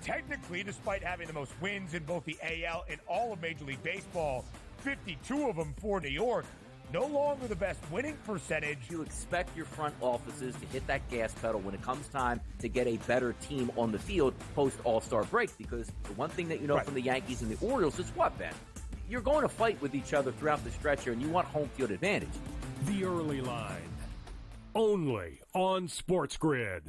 technically, despite having the most wins in both the AL and all of Major League Baseball, 52 of them for New York, no longer the best winning percentage. You expect your front offices to hit that gas pedal when it comes time to get a better team on the field post All-Star break, because the one thing that you know from the Yankees and the Orioles is what, Ben? You're going to fight with each other throughout the stretch here, and you want home field advantage. The Early Line, only on SportsGrid.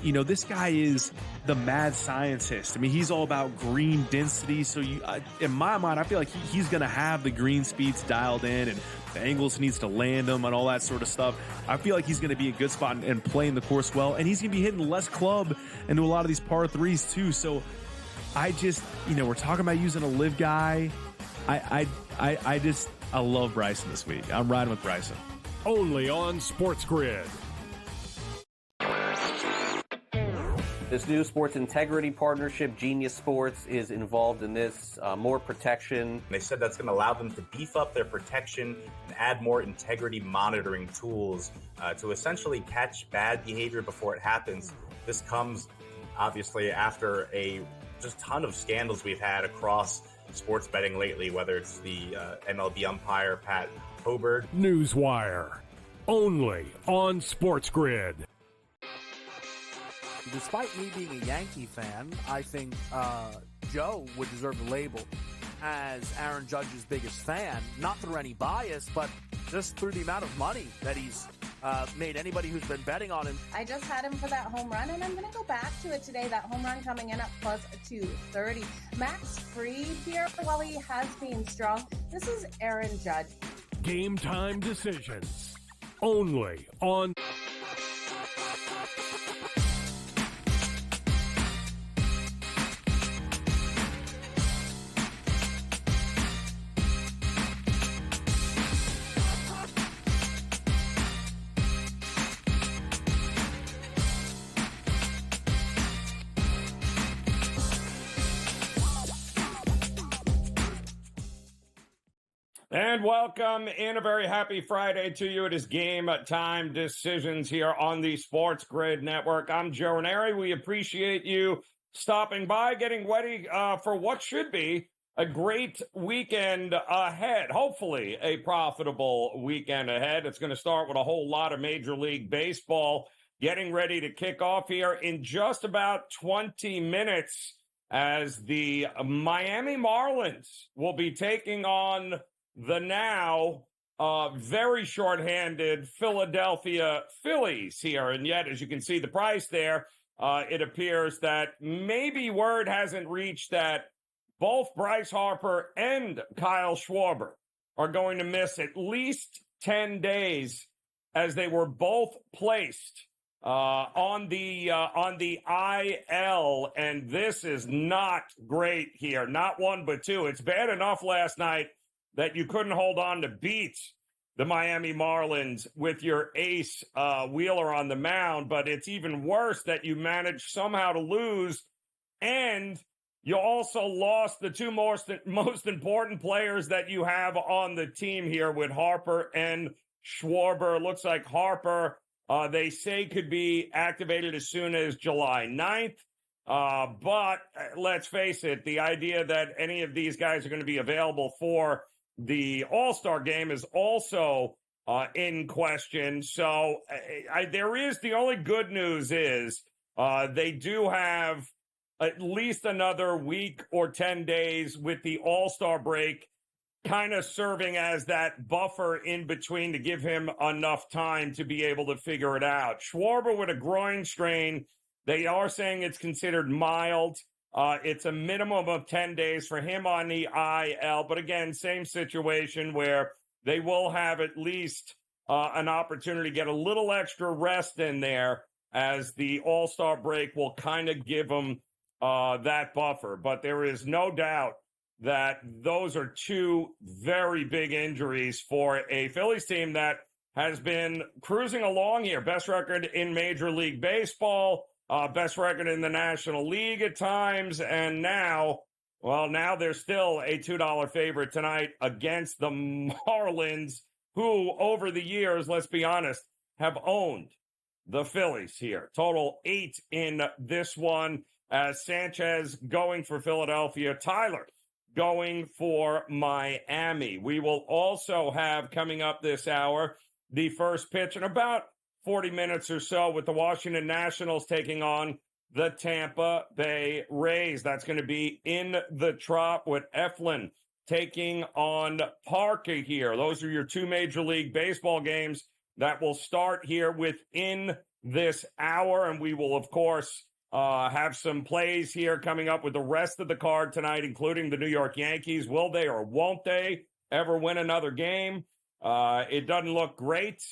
You know, this guy is the mad scientist. I mean, he's all about green density. So in my mind, I feel like he's going to have the green speeds dialed in, and the angles needs to land them and all that sort of stuff. I feel like he's going to be a good spot and playing the course well. And he's going to be hitting less club into a lot of these par threes too. So I just, we're talking about using a live guy. I love Bryson this week. I'm riding with Bryson. Only on SportsGrid. This new sports integrity partnership, Genius Sports, is involved in this. More protection. They said that's going to allow them to beef up their protection and add more integrity monitoring tools to essentially catch bad behavior before it happens. This comes, obviously, after a just ton of scandals we've had across sports betting lately, whether it's the MLB umpire, Pat Hobert. Newswire, only on SportsGrid. Despite me being a Yankee fan, I think Joe would deserve the label as Aaron Judge's biggest fan, not through any bias, but just through the amount of money that he's made anybody who's been betting on him. I just had him for that home run, and I'm going to go back to it today. That home run coming in at plus 230. Max Fried here, while he has been strong, this is Aaron Judge. GameTime Decisions, only on... And welcome in, a very happy Friday to you. It is Game Time Decisions here on the SportsGrid Network. I'm Joe Raineri. We appreciate you stopping by, getting ready for what should be a great weekend ahead. Hopefully a profitable weekend ahead. It's going to start with a whole lot of Major League Baseball getting ready to kick off here in just about 20 minutes as the Miami Marlins will be taking on the now very shorthanded Philadelphia Phillies here. And yet, as you can see the price there, it appears that maybe word hasn't reached that both Bryce Harper and Kyle Schwarber are going to miss at least 10 days, as they were both placed on the IL. And this is not great here. Not one, but two. It's bad enough last night that you couldn't hold on to beat the Miami Marlins with your ace Wheeler on the mound, but it's even worse that you managed somehow to lose, and you also lost the two most important players that you have on the team here with Harper and Schwarber. Looks like Harper, they say, could be activated as soon as July 9th. But let's face it, the idea that any of these guys are going to be available for the All-Star game is also in question. So the only good news is they do have at least another week or 10 days with the All-Star break kind of serving as that buffer in between to give him enough time to be able to figure it out. Schwarber with a groin strain, they are saying it's considered mild. It's a minimum of 10 days for him on the IL. But again, same situation where they will have at least an opportunity to get a little extra rest in there, as the All-Star break will kind of give them that buffer. But there is no doubt that those are two very big injuries for a Phillies team that has been cruising along here. Best record in Major League Baseball. Best record in the National League at times, and now they're still a $2 favorite tonight against the Marlins, who over the years, let's be honest, have owned the Phillies here. Total 8 in this one, as Sanchez going for Philadelphia, Tyler going for Miami. We will also have coming up this hour the first pitch in about 40 minutes or so with the Washington Nationals taking on the Tampa Bay Rays. That's going to be in the Trop with Eflin taking on Parker here. Those are your two Major League Baseball games that will start here within this hour. And we will, of course, have some plays here coming up with the rest of the card tonight, including the New York Yankees. Will they or won't they ever win another game? It doesn't look great,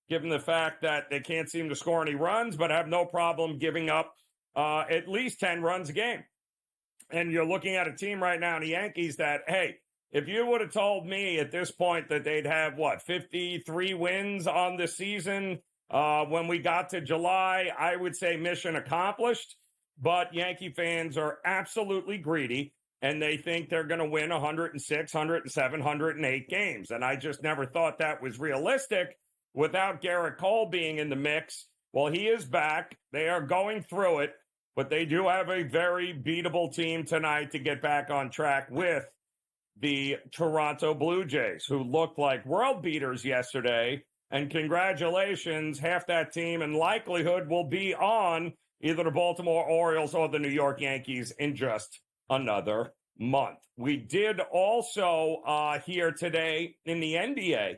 given the fact that they can't seem to score any runs, but have no problem giving up at least 10 runs a game. And you're looking at a team right now, the Yankees, that, hey, if you would have told me at this point that they'd have, 53 wins on the season when we got to July, I would say mission accomplished. But Yankee fans are absolutely greedy, and they think they're going to win 106, 107, 108 games. And I just never thought that was realistic without Garrett Cole being in the mix. Well, he is back. They are going through it, but they do have a very beatable team tonight to get back on track with the Toronto Blue Jays, who looked like world beaters yesterday. And congratulations, half that team in likelihood will be on either the Baltimore Orioles or the New York Yankees in just another month. We did also hear today in the NBA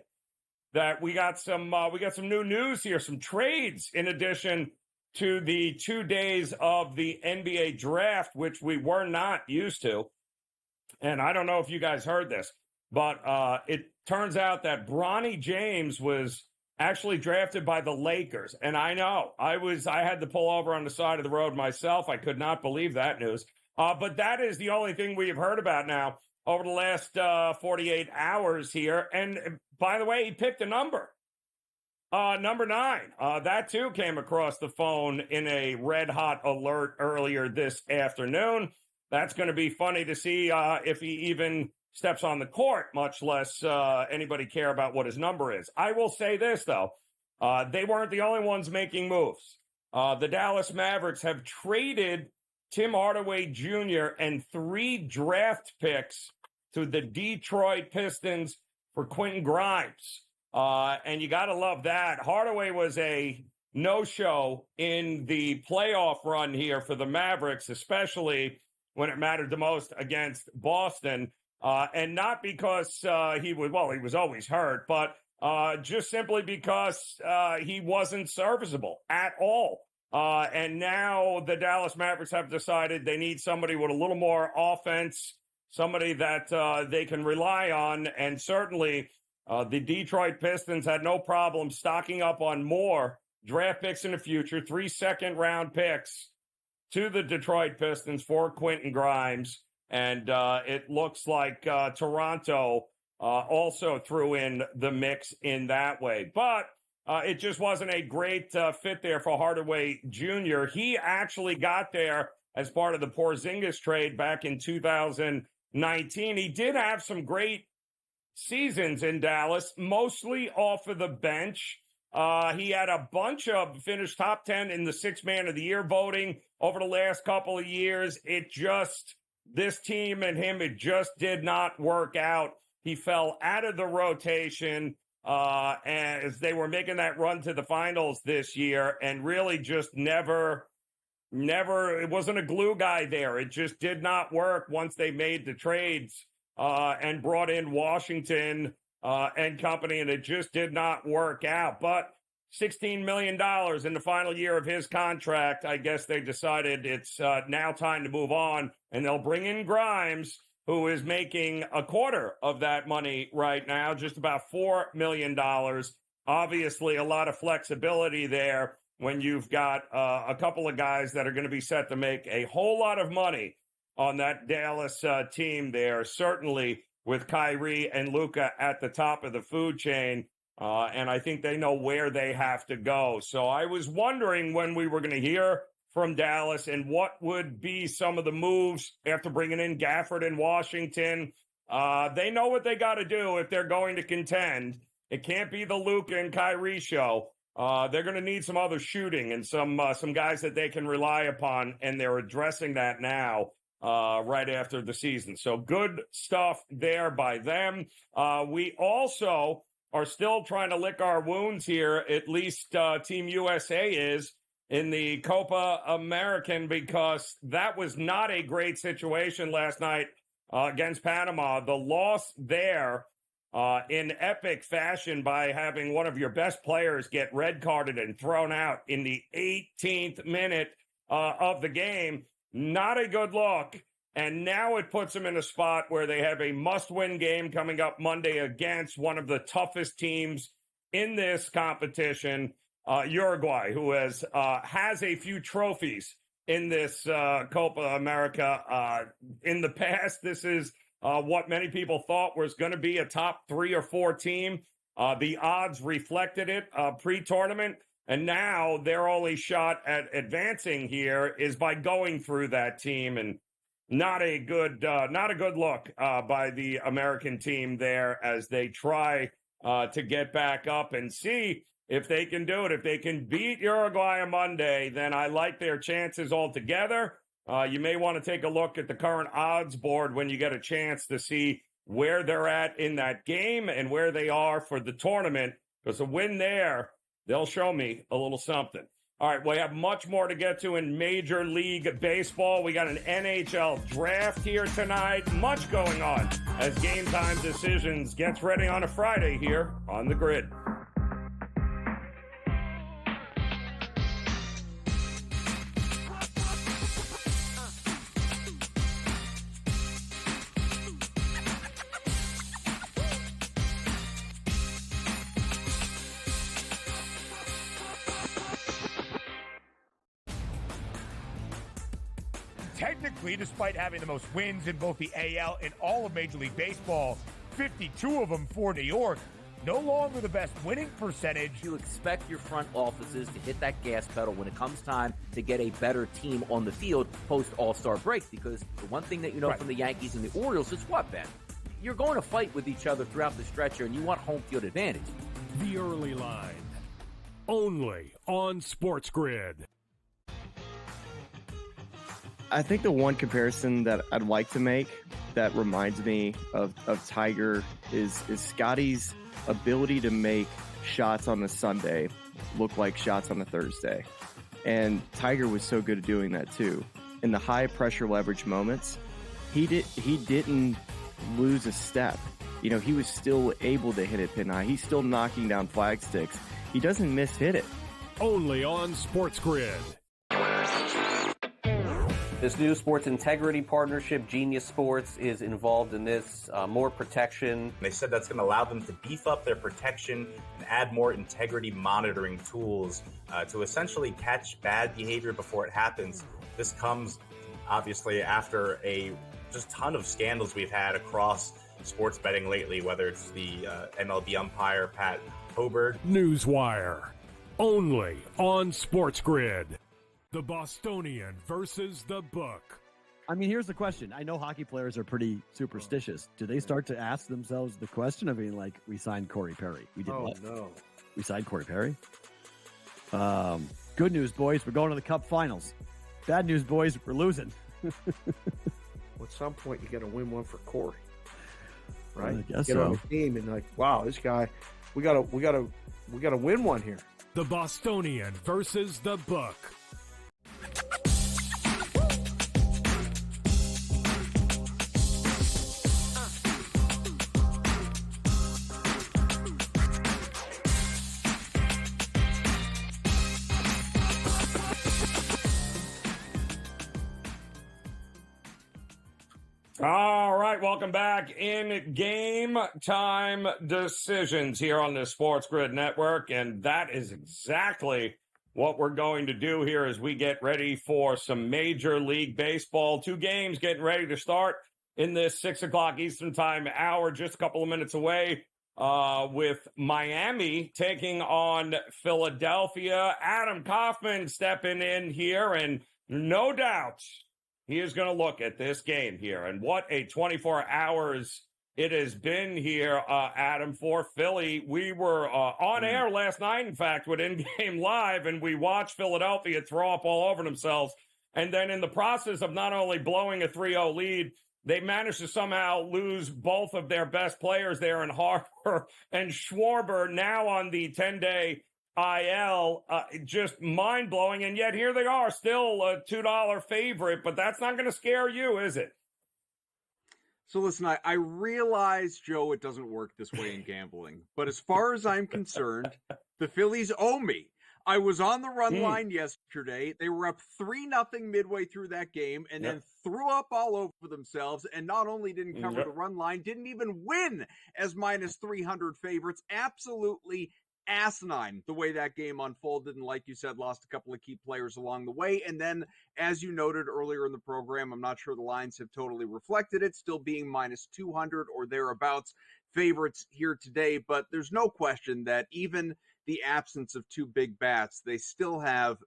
that we got some new news here, some trades in addition to the 2 days of the NBA draft, which we were not used to. And I don't know if you guys heard this, but it turns out that Bronny James was actually drafted by the Lakers. And I know I had to pull over on the side of the road myself. I could not believe that news. But that is the only thing we have heard about now over the last 48 hours here. And by the way, he picked a number. Number 9. That too came across the phone in a red hot alert earlier this afternoon. That's going to be funny to see if he even steps on the court, much less anybody care about what his number is. I will say this, though. They weren't the only ones making moves. The Dallas Mavericks have traded Tim Hardaway Jr. and 3 draft picks to the Detroit Pistons for Quentin Grimes. And you got to love that. Hardaway was a no-show in the playoff run here for the Mavericks, especially when it mattered the most against Boston. And not because he was always hurt, but just simply because he wasn't serviceable at all. And now the Dallas Mavericks have decided they need somebody with a little more offense, somebody that they can rely on. And certainly the Detroit Pistons had no problem stocking up on more draft picks in the future, 3 second-round picks to the Detroit Pistons for Quentin Grimes. And it looks like Toronto also threw in the mix in that way. But it just wasn't a great fit there for Hardaway Jr. He actually got there as part of the Porzingis trade back in 2019. He did have some great seasons in Dallas, mostly off of the bench. He had a bunch of finished top 10 in the Sixth Man of the Year voting over the last couple of years. This team and him, it just did not work out. He fell out of the rotation as they were making that run to the finals this year, and really just never, it wasn't a glue guy there. It just did not work once they made the trades and brought in Washington and company, and it just did not work out. But $16 million in the final year of his contract, I guess they decided it's now time to move on, and they'll bring in Grimes, who is making a quarter of that money right now, just about $4 million. Obviously, a lot of flexibility there when you've got a couple of guys that are going to be set to make a whole lot of money on that Dallas team there, certainly with Kyrie and Luka at the top of the food chain. And I think they know where they have to go. So I was wondering when we were going to hear from Dallas and what would be some of the moves after bringing in Gafford in Washington. They know what they got to do if they're going to contend. It can't be the Luka and Kyrie show. they're going to need some other shooting and some guys that they can rely upon, and they're addressing that now right after the season. So good stuff there by them. We also are still trying to lick our wounds here, at least Team USA is, in the Copa American, because that was not a great situation last night against Panama. The loss there in epic fashion by having one of your best players get red carded and thrown out in the 18th minute of the game. Not a good look. And now it puts them in a spot where they have a must-win game coming up Monday against one of the toughest teams in this competition, Uruguay, who has a few trophies in this Copa America. In the past, this is what many people thought was going to be a top 3 or 4 team. The odds reflected it pre-tournament, and now their only shot at advancing here is by going through that team, and not a good look by the American team there as they try to get back up and see if they can do it. If they can beat Uruguay on Monday, then I like their chances altogether. You may want to take a look at the current odds board when you get a chance to see where they're at in that game and where they are for the tournament, because a win there, they'll show me a little something. All right, we have much more to get to in Major League Baseball. We got an NHL draft here tonight. Much going on as Game Time Decisions gets ready on a Friday here on the Grid. Technically, despite having the most wins in both the AL and all of Major League Baseball, 52 of them for New York, no longer the best winning percentage. You expect your front offices to hit that gas pedal when it comes time to get a better team on the field post All-Star break, because the one thing that you know from the Yankees and the Orioles is what, Ben? You're going to fight with each other throughout the stretch here, and you want home field advantage. The Early Line, only on SportsGrid. I think the one comparison that I'd like to make that reminds me of Tiger is Scotty's ability to make shots on the Sunday look like shots on the Thursday. And Tiger was so good at doing that too. In the high pressure leverage moments, he didn't lose a step. You know, he was still able to hit it pin high. He's still knocking down flag sticks. He doesn't miss-hit it. Only on SportsGrid. This new sports integrity partnership, Genius Sports, is involved in this. More protection. They said that's going to allow them to beef up their protection and add more integrity monitoring tools to essentially catch bad behavior before it happens. This comes, obviously, after a just ton of scandals we've had across sports betting lately, whether it's the MLB umpire, Pat Hoberg. Newswire, only on SportsGrid. The Bostonian versus the book. I mean, here's the question. I know hockey players are pretty superstitious. Do they start to ask themselves the question of being like, we signed Corey Perry? We did what? No. We signed Corey Perry? Good news, boys. We're going to the Cup Finals. Bad news, boys. We're losing. Well, at some point, you got to win one for Corey, right? I guess Get on so. the team and like, wow, this guy, we gotta win one here. The Bostonian versus the book. All right, welcome back in Game Time Decisions here on the SportsGrid Network, and that is exactly what we're going to do here as we get ready for some Major League Baseball. 2 games getting ready to start in this 6 o'clock Eastern Time hour, just a couple of minutes away, with Miami taking on Philadelphia. Adam Kaufman stepping in here, and no doubt he is going to look at this game here. And what a 24 hours it has been here, Adam, for Philly. We were on air last night, in fact, with In-Game Live, and we watched Philadelphia throw up all over themselves. And then in the process of not only blowing a 3-0 lead, they managed to somehow lose both of their best players there in Harper and Schwarber, now on the 10-day IL. Just mind-blowing. And yet here they are, still a $2 favorite, but that's not going to scare you, is it? So listen, I realize, Joe, it doesn't work this way in gambling. But as far as I'm concerned, the Phillies owe me. I was on the run line yesterday. They were up 3-0 midway through that game and then threw up all over themselves, and not only didn't cover the run line, didn't even win as minus 300 favorites. Absolutely asinine the way that game unfolded, and like you said, lost a couple of key players along the way. And then, as you noted earlier in the program, I'm not sure the lines have totally reflected it, still being minus 200 or thereabouts favorites here today. But there's no question that even the absence of two big bats, they still have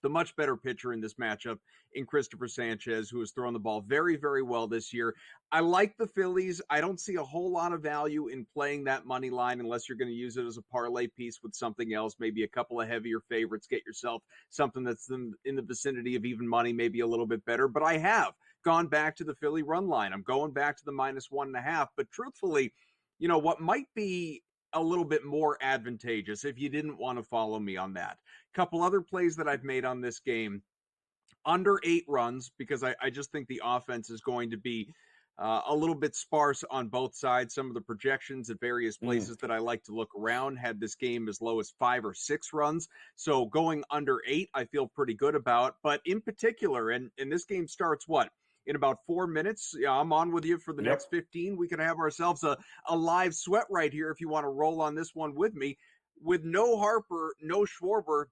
the much better pitcher in this matchup in Christopher Sanchez, who has thrown the ball very, very well this year. I like the Phillies. I don't see a whole lot of value in playing that money line unless you're going to use it as a parlay piece with something else, maybe a couple of heavier favorites, get yourself something that's in the vicinity of even money, maybe a little bit better. But I have gone back to the Philly run line. I'm going back to the minus 1.5. But truthfully, what might be a little bit more advantageous if you didn't want to follow me on that. Couple other plays that I've made on this game, under 8 runs, because I just think the offense is going to be a little bit sparse on both sides. Some of the projections at various places that I like to look around had this game as low as 5 or 6 runs. So going under 8, I feel pretty good about. But in particular, and this game starts in about 4 minutes. I'm on with you for the next 15. We could have ourselves a live sweat right here if you want to roll on this one with me. With no Harper, no Schwarber,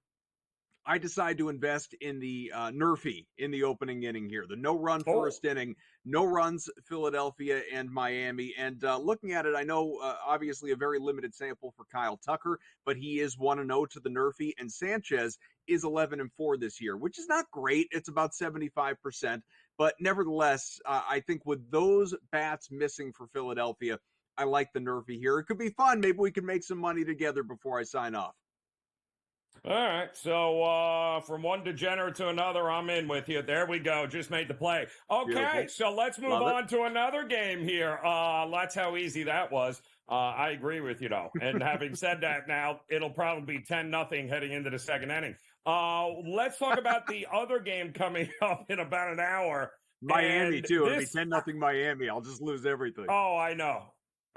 I decide to invest in the Nerfy in the opening inning here. The no-run first inning, no runs, Philadelphia and Miami. And looking at it, I know obviously a very limited sample for Kyle Tucker, but he is 1-0 to the Nerfy, and Sanchez is 11-4 this year, which is not great. It's about 75%. But nevertheless, I think with those bats missing for Philadelphia, I like the Nerfy here. It could be fun. Maybe we can make some money together before I sign off. All right, so from one degenerate to another, I'm in with you. There we go. Just made the play. Okay, beautiful. So let's move on to another game here. That's how easy that was. I agree with you, though. And having said that, now it'll probably be 10-0 heading into the second inning. Let's talk about the other game coming up in about an hour. Miami, too. It'll be 10-0 Miami. I'll just lose everything. Oh, I know.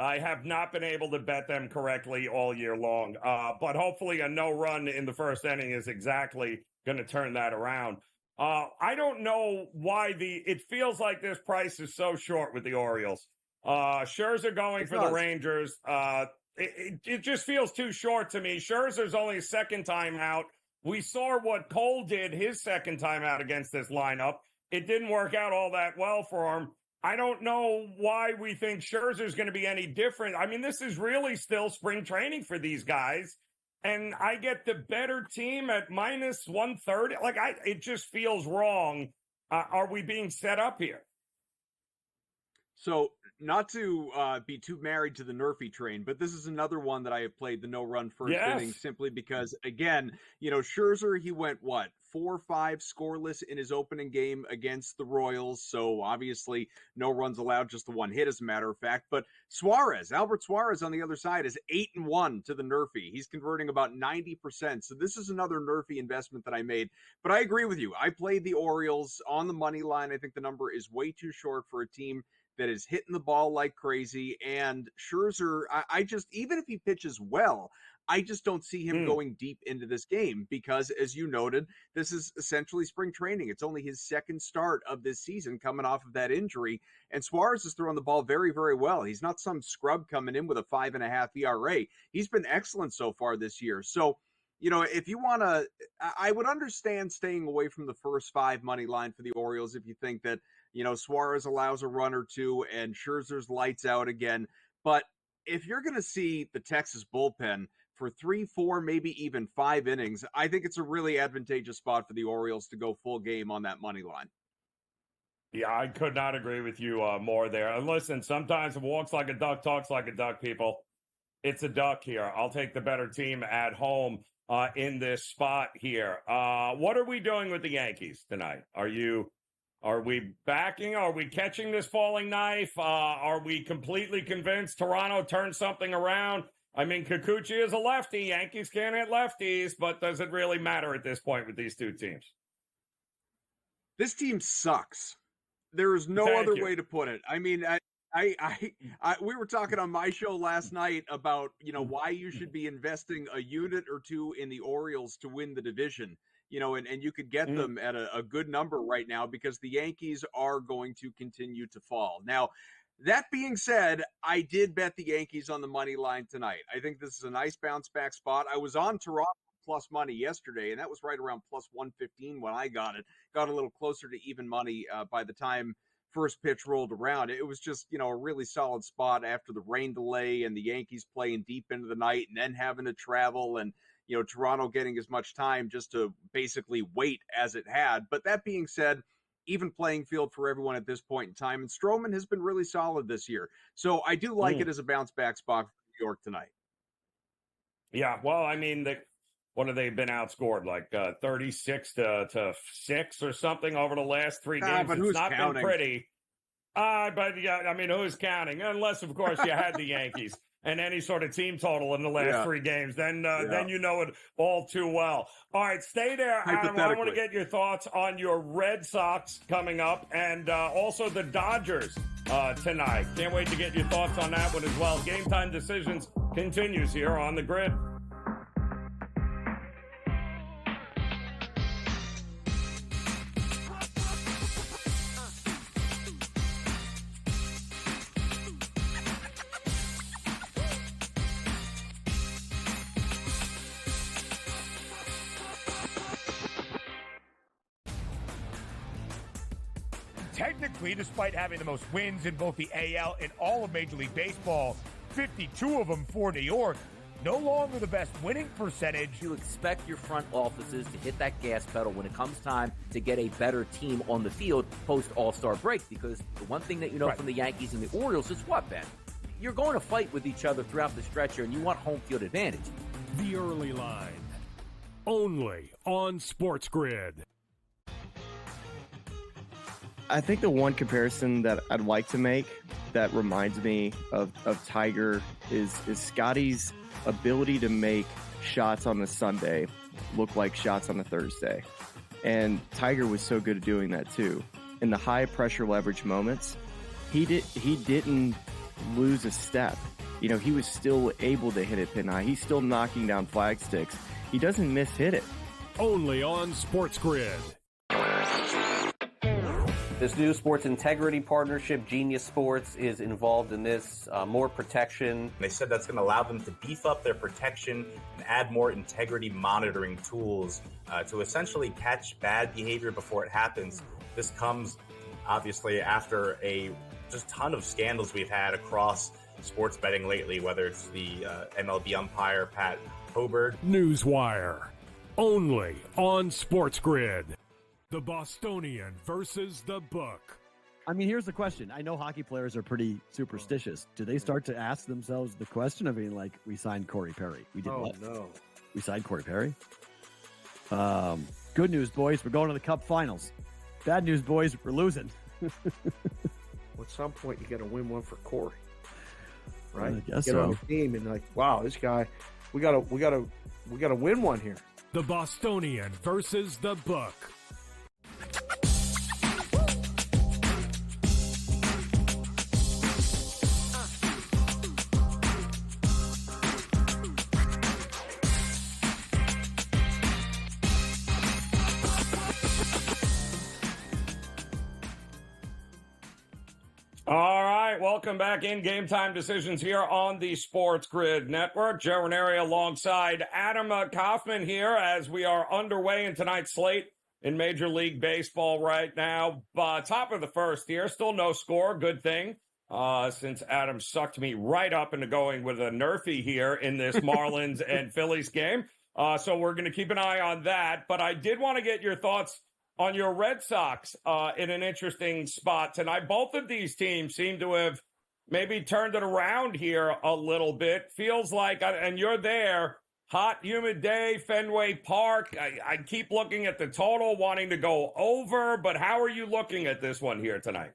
I have not been able to bet them correctly all year long, but hopefully a no run in the first inning is exactly going to turn that around. I don't know why it feels like this price is so short with the Orioles. Scherzer going for the Rangers. It just feels too short to me. Scherzer's only his second time out. We saw what Cole did his second time out against this lineup. It didn't work out all that well for him. I don't know why we think Scherzer's going to be any different. I mean, this is really still spring training for these guys. And I get the better team at minus 130. It just feels wrong. Are we being set up here? So, not to be too married to the Nerfy train, but this is another one that I have played the no-run first inning simply because, again, Scherzer, he went, 4-5 scoreless in his opening game against the Royals. So, obviously, no runs allowed, just the one hit, as a matter of fact. But Albert Suarez on the other side is 8-1 to the Nerfy. He's converting about 90%. So, this is another Nerfy investment that I made. But I agree with you. I played the Orioles on the money line. I think the number is way too short for a team that is hitting the ball like crazy. And Scherzer, I just, even if he pitches well, I just don't see him going deep into this game because, as you noted, this is essentially spring training. It's only his second start of this season coming off of that injury. And Suarez is throwing the ball very, very well. He's not some scrub coming in with a 5.5 ERA. He's been excellent so far this year. So, if you want to, I would understand staying away from the first 5 money line for the Orioles if you think that, Suarez allows a run or two and Scherzer's lights out again. But if you're going to see the Texas bullpen for 3, 4, maybe even 5 innings, I think it's a really advantageous spot for the Orioles to go full game on that money line. Yeah, I could not agree with you more there. And listen, sometimes it walks like a duck, talks like a duck, people. It's a duck here. I'll take the better team at home in this spot here. What are we doing with the Yankees tonight? Are we backing? Are we catching this falling knife? Are we completely convinced Toronto turned something around? I mean, Kikuchi is a lefty. Yankees can't hit lefties, but does it really matter at this point with these two teams? This team sucks. There is no Thank other you. way to put it. I mean, we were talking on my show last night about, why you should be investing a unit or two in the Orioles to win the division, and you could get them at a good number right now because the Yankees are going to continue to fall. Now, that being said, I did bet the Yankees on the money line tonight. I think this is a nice bounce back spot. I was on Toronto plus money yesterday, and that was right around plus 115 when I got it. Got a little closer to even money by the time first pitch rolled around. It was just, a really solid spot after the rain delay and the Yankees playing deep into the night and then having to travel and, Toronto getting as much time just to basically wait as it had. But that being said, even playing field for everyone at this point in time. And Stroman has been really solid this year. So I do like it as a bounce back spot for New York tonight. Yeah, well, I mean, what have they been outscored? Like 36 to 6 or something over the last 3 games. But it's not counting? Been pretty. But yeah, I mean, who's counting? Unless, of course, you had the Yankees and any sort of team total in the last 3 games. Then you know it all too well. All right, stay there, Adam. I want to get your thoughts on your Red Sox coming up and also the Dodgers tonight. Can't wait to get your thoughts on that one as well. Game Time Decisions continues here on the Grid. Technically, despite having the most wins in both the AL and all of Major League Baseball, 52 of them for New York, no longer the best winning percentage. You expect your front offices to hit that gas pedal when it comes time to get a better team on the field post All-Star break, because the one thing that you know from the Yankees and the Orioles is what, Ben? You're going to fight with each other throughout the stretch here, and you want home field advantage. The Early Line, only on SportsGrid. I think the one comparison that I'd like to make that reminds me of Tiger is Scotty's ability to make shots on the Sunday look like shots on a Thursday. And Tiger was so good at doing that too. In the high pressure leverage moments, he didn't lose a step. He was still able to hit it pin high. He's still knocking down flag sticks. He doesn't miss hit it. Only on SportsGrid. This new sports integrity partnership, Genius Sports, is involved in this. More protection. They said that's going to allow them to beef up their protection and add more integrity monitoring tools to essentially catch bad behavior before it happens. This comes obviously after a just ton of scandals we've had across sports betting lately, whether it's the MLB umpire Pat Hoberg. Newswire, only on SportsGrid. The Bostonian versus the Book. I mean, here's the question. I know hockey players are pretty superstitious. Do they start to ask themselves the question of being like, we signed Corey Perry? We did what? No. We signed Corey Perry? Good news, boys. We're going to the Cup Finals. Bad news, boys. We're losing. At some point, you got to win one for Corey, right? I guess Get so. on the team and like, wow, this guy, we gotta win one here. The Bostonian versus the Book. All right, welcome back in Game Time Decisions here on the Sports Grid Network. Joe Raineri alongside Adam Kaufman here as we are underway in tonight's slate in Major League Baseball right now. Top of the first here, still no score, good thing, since Adam sucked me right up into going with a Nerfy here in this Marlins and Phillies game. So we're going to keep an eye on that. But I did want to get your thoughts on your Red Sox in an interesting spot tonight. Both of these teams seem to have maybe turned it around here a little bit. Feels like, and you're there, hot, humid day, Fenway Park. I keep looking at the total, wanting to go over, but how are you looking at this one here tonight?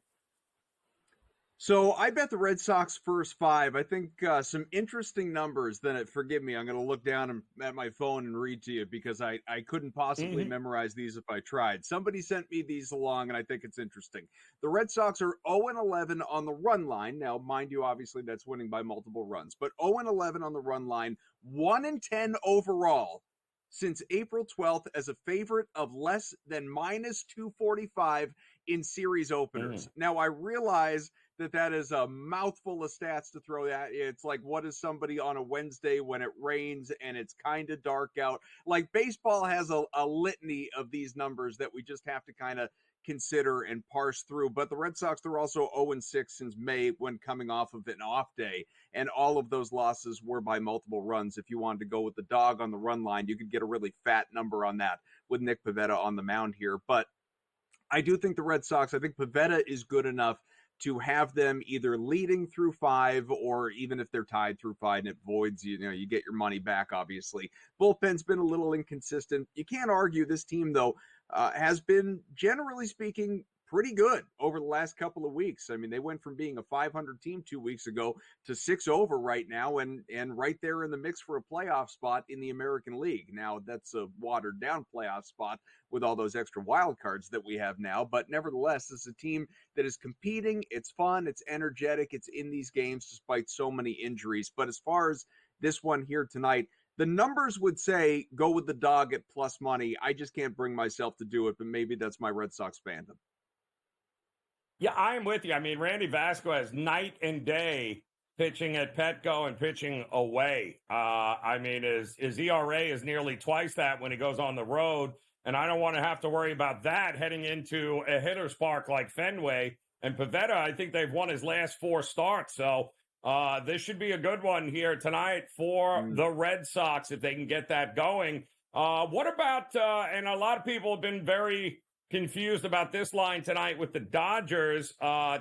So I bet the Red Sox first 5. I think some interesting numbers. Then, forgive me, I'm going to look down at my phone and read to you because I couldn't possibly memorize these if I tried. Somebody sent me these along, and I think it's interesting. The Red Sox are 0-11 on the run line. Now, mind you, obviously that's winning by multiple runs, but 0-11 on the run line, 1-10 overall since April 12th as a favorite of less than minus 245 in series openers. Now, I realize that is a mouthful of stats to throw at. It's like, what is somebody on a Wednesday when it rains and it's kind of dark out? Like, baseball has a litany of these numbers that we just have to kind of consider and parse through. But the Red Sox, they're also 0-6 since May when coming off of an off day. And all of those losses were by multiple runs. If you wanted to go with the dog on the run line, you could get a really fat number on that with Nick Pivetta on the mound here. But I do think the Red Sox, I think Pivetta is good enough to have them either leading through 5, or even if they're tied through 5 and it voids, you get your money back, obviously. Bullpen's been a little inconsistent. You can't argue this team, though, has been, generally speaking, pretty good over the last couple of weeks. I mean, they went from being a 500 team 2 weeks ago to 6 over right now and right there in the mix for a playoff spot in the American League. Now, that's a watered down playoff spot with all those extra wild cards that we have now. But nevertheless, it's a team that is competing. It's fun. It's energetic. It's in these games despite so many injuries. But as far as this one here tonight, the numbers would say go with the dog at plus money. I just can't bring myself to do it, but maybe that's my Red Sox fandom. Yeah, I'm with you. I mean, Randy Vasquez, night and day, pitching at Petco and pitching away. I mean, his ERA is nearly twice that when he goes on the road, and I don't want to have to worry about that heading into a hitter's park like Fenway. And Pivetta, I think they've won his last 4 starts, so this should be a good one here tonight for the Red Sox if they can get that going. What about, and a lot of people have been very confused about this line tonight with the Dodgers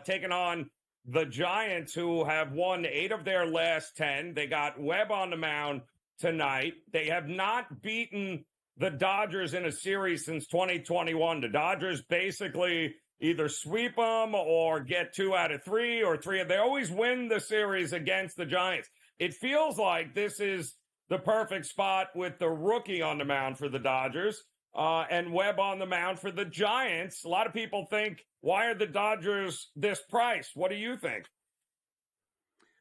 taking on the Giants, who have won 8 of their last 10. They got Webb on the mound tonight. They have not beaten the Dodgers in a series since 2021. The Dodgers basically either sweep them or get 2 out of 3 or 3. They always win the series against the Giants. It feels like this is the perfect spot with the rookie on the mound for the Dodgers. And Webb on the mound for the Giants. A lot of people think, why are the Dodgers this price? What do you think?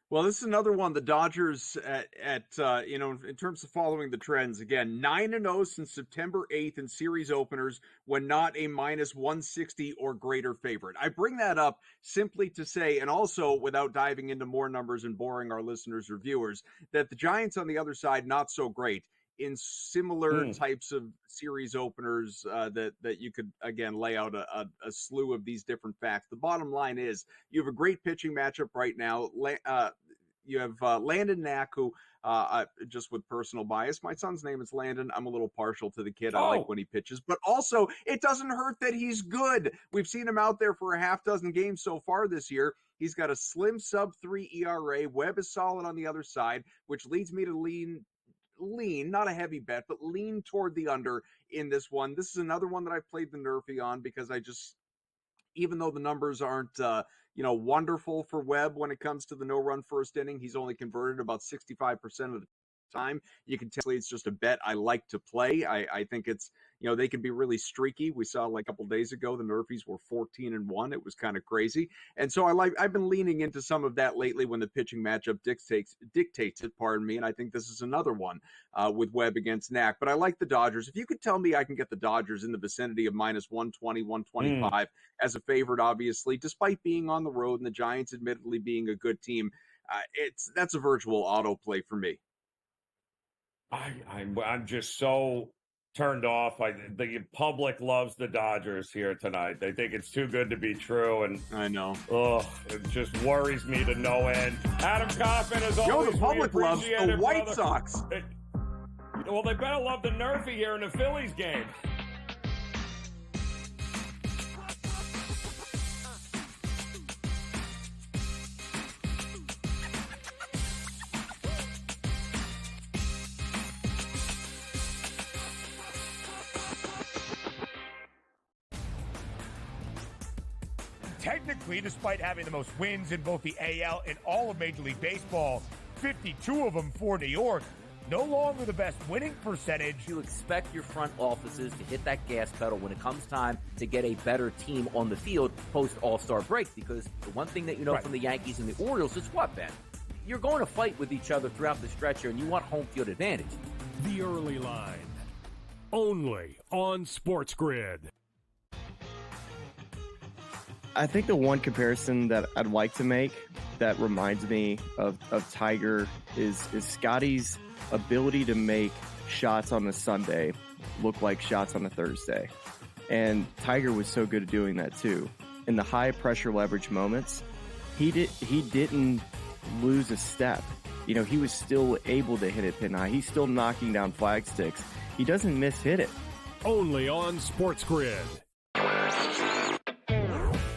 Well, this is another one. The Dodgers in terms of following the trends, again, 9-0 since September 8th in series openers when not a minus 160 or greater favorite. I bring that up simply to say, and also without diving into more numbers and boring our listeners or viewers, that the Giants on the other side, not so great in similar types of series openers that you could, again, lay out a slew of these different facts. The bottom line is you have a great pitching matchup right now. You have Landon Knack, who, just with personal bias, my son's name is Landon. I'm a little partial to the kid. I like when he pitches. But also, it doesn't hurt that he's good. We've seen him out there for a half dozen games so far this year. He's got a slim sub-3 ERA. Webb is solid on the other side, which leads me to lean, not a heavy bet, but lean toward the under in this one. This is another one that I played the Nerfy on because I just, even though the numbers aren't, wonderful for Webb when it comes to the no-run first inning, he's only converted about 65% of the time. You can tell it's just a bet I like to play. I think it's, they can be really streaky. We saw like a couple days ago, the Nerfies were 14-1. It was kind of crazy. And so I've been leaning into some of that lately when the pitching matchup dictates it, pardon me. And I think this is another one with Webb against Knack. But I like the Dodgers. If you could tell me I can get the Dodgers in the vicinity of minus 120, 125 as a favorite, obviously, despite being on the road and the Giants admittedly being a good team, that's a virtual auto play for me. I'm just so turned off. The public loves the Dodgers here tonight. They think it's too good to be true, and I know. It just worries me to no end. Adam Kaufman, as always, the public loves the White Sox. Well, they better love the Nerfy here in the Phillies game. technically, despite having the most wins in both the AL and all of Major League Baseball, 52 of them for New York, no longer the best winning percentage. You expect your front offices to hit that gas pedal when it comes time to get a better team on the field post All-Star break, because the one thing that you know from the Yankees and the Orioles is what, Ben? You're going to fight with each other throughout the stretch here, and you want home field advantage. The Early Line, only on SportsGrid. I think the one comparison that I'd like to make that reminds me of Tiger is Scotty's ability to make shots on a Sunday look like shots on a Thursday. And Tiger was so good at doing that too. In the high pressure leverage moments, he didn't lose a step. You know, he was still able to hit it pin high. He's still knocking down flag sticks. He doesn't miss-hit it. Only on SportsGrid.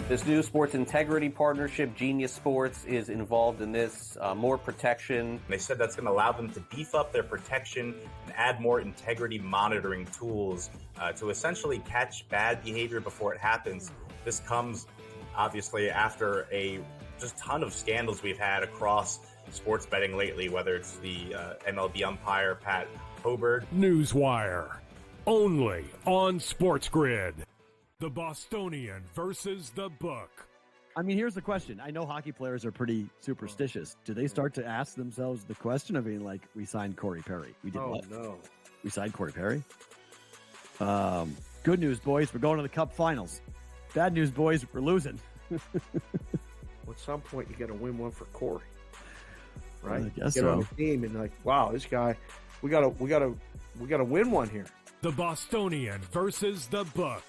This new sports integrity partnership, Genius Sports, is involved in this. More protection. They said that's going to allow them to beef up their protection and add more integrity monitoring tools to essentially catch bad behavior before it happens. This comes, obviously, after a just ton of scandals we've had across sports betting lately, whether it's the MLB umpire, Pat Hoberg. Newswire, only on SportsGrid. The Bostonian versus the book. I mean, here's the question. I know hockey players are pretty superstitious. Do they start to ask themselves the question of being like, we signed Corey Perry? We did what? No. We signed Corey Perry? Good news, boys. We're going to the Cup Finals. Bad news, boys. We're losing. At some point, you got to win one for Corey, right? I guess Get on so. the team and like, wow, this guy, we gotta win one here. The Bostonian versus the book.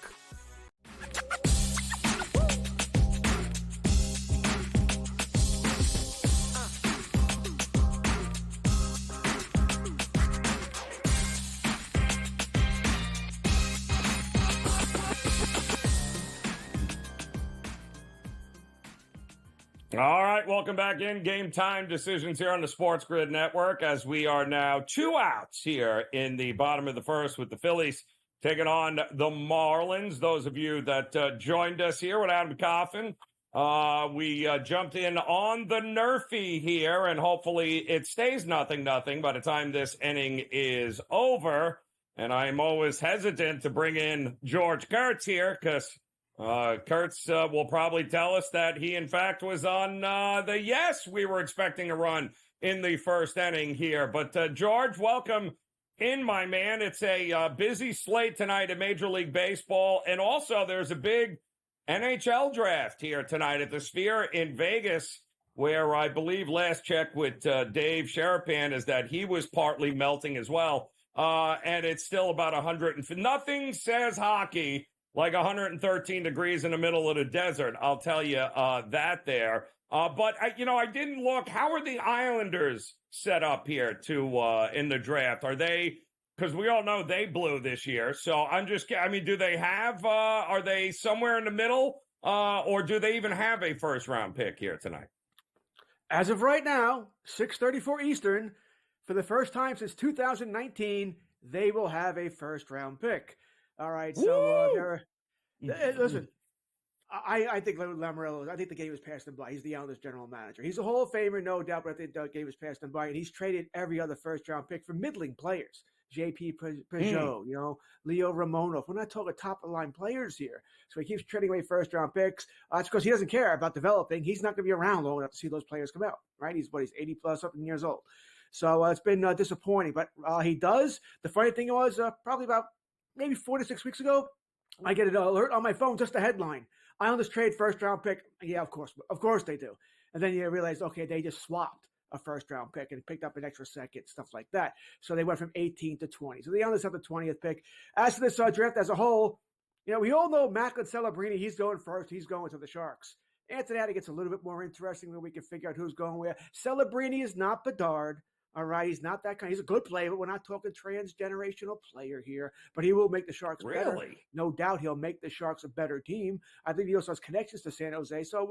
All right, welcome back in. Game Time Decisions here on the SportsGrid Network, as we are now 2 outs here in the bottom of the first with the Phillies taking on the Marlins. Those of you that joined us here with Adam Coffin, we jumped in on the Nerfy here, and hopefully it stays 0-0 by the time this inning is over. And I'm always hesitant to bring in George Kurtz here because Kurtz will probably tell us that he, in fact, was on the yes. We were expecting a run in the first inning here. But, George, welcome in, my man. It's a busy slate tonight in Major League Baseball. And also there's a big NHL draft here tonight at the Sphere in Vegas, where I believe last check with Dave Sherapan is that he was partly melting as well. And it's still about 100. Nothing says hockey like 113 degrees in the middle of the desert. I'll tell you that there. But I didn't look. How are the Islanders set up here in the draft? Are they, because we all know they blew this year. So do they have, are they somewhere in the middle? Or do they even have a first round pick here tonight? As of right now, 6:34 Eastern, for the first time since 2019, they will have a first round pick. All right, so listen, I think Lamoriello, I think the game was passed him by. He's the Islanders general manager. He's a Hall of Famer, no doubt, but I think the game was passed him by, and he's traded every other first-round pick for middling players. J.P. Peugeot, Leo Ramonov. We're not talking top-of-the-line players here. So he keeps trading away first-round picks. That's because he doesn't care about developing. He's not going to be around long enough to see those players come out, right? He's 80-plus, something years old. So it's been disappointing, but he does. The funny thing was probably about maybe 4 to 6 weeks ago, I get an alert on my phone, just a headline. Islanders trade first-round pick. Yeah, of course they do. And then you realize, okay, they just swapped a first-round pick and picked up an extra second, stuff like that. So they went from 18 to 20. So the Islanders have the 20th pick. As for this draft as a whole, we all know Macklin Celebrini, he's going first. He's going to the Sharks. After that, it gets a little bit more interesting when we can figure out who's going where. Celebrini is not Bedard. All right, he's not that kind. He's a good player, but we're not talking transgenerational player here. But he will make the Sharks better. No doubt he'll make the Sharks a better team. I think he also has connections to San Jose. So,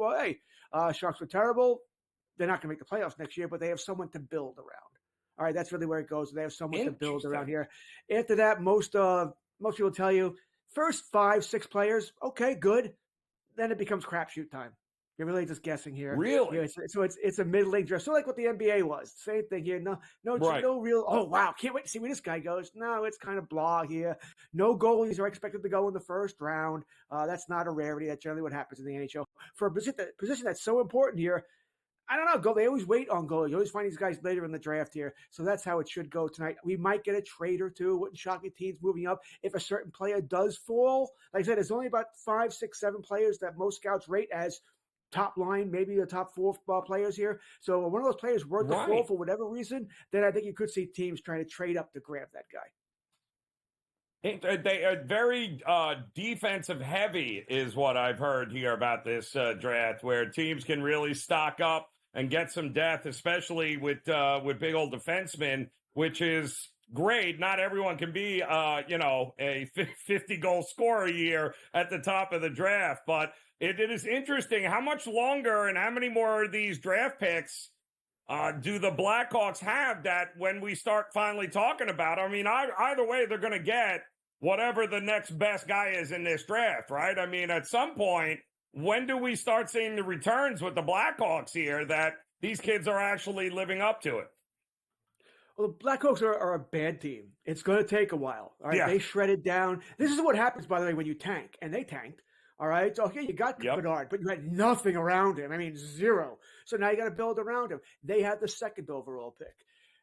Sharks were terrible. They're not going to make the playoffs next year, but they have someone to build around. All right, that's really where it goes. They have someone to build around here. After that, most people tell you, first 5-6 players, okay, good. then it becomes crapshoot time. You're really just guessing here. Really? It's a middling draft, so like what the NBA was. Same thing here. No real. Oh wow, can't wait to see where this guy goes. No, it's kind of blah here. No goalies are expected to go in the first round. That's not a rarity. That's generally what happens in the NHL for a position that's so important here. I don't know. They always wait on goalies. You always find these guys later in the draft here. So that's how it should go tonight. We might get a trade or two. Wouldn't shock me. Teams moving up if a certain player does fall. Like I said, there's only about 5, 6, 7 players that most scouts rate as top line, maybe the top 4 players here. So one of those players were to fall for whatever reason, then I think you could see teams trying to trade up to grab that guy. They are very defensive heavy is what I've heard here about this draft, where teams can really stock up and get some depth, especially with big old defensemen, which is great. Not everyone can be, a 50-goal scorer a year at the top of the draft, but it is interesting how much longer and how many more of these draft picks do the Blackhawks have that when we start finally talking about? I mean, either way, they're going to get whatever the next best guy is in this draft, right? I mean, at some point, when do we start seeing the returns with the Blackhawks here that these kids are actually living up to it? Well, the Blackhawks are a bad team. It's going to take a while. All right, Yeah. They shredded down. This is what happens, by the way, when you tank, and they tanked. All right, so okay, you got Bedard, but you had nothing around him. I mean, zero. So now you got to build around him. They had the 2nd overall pick.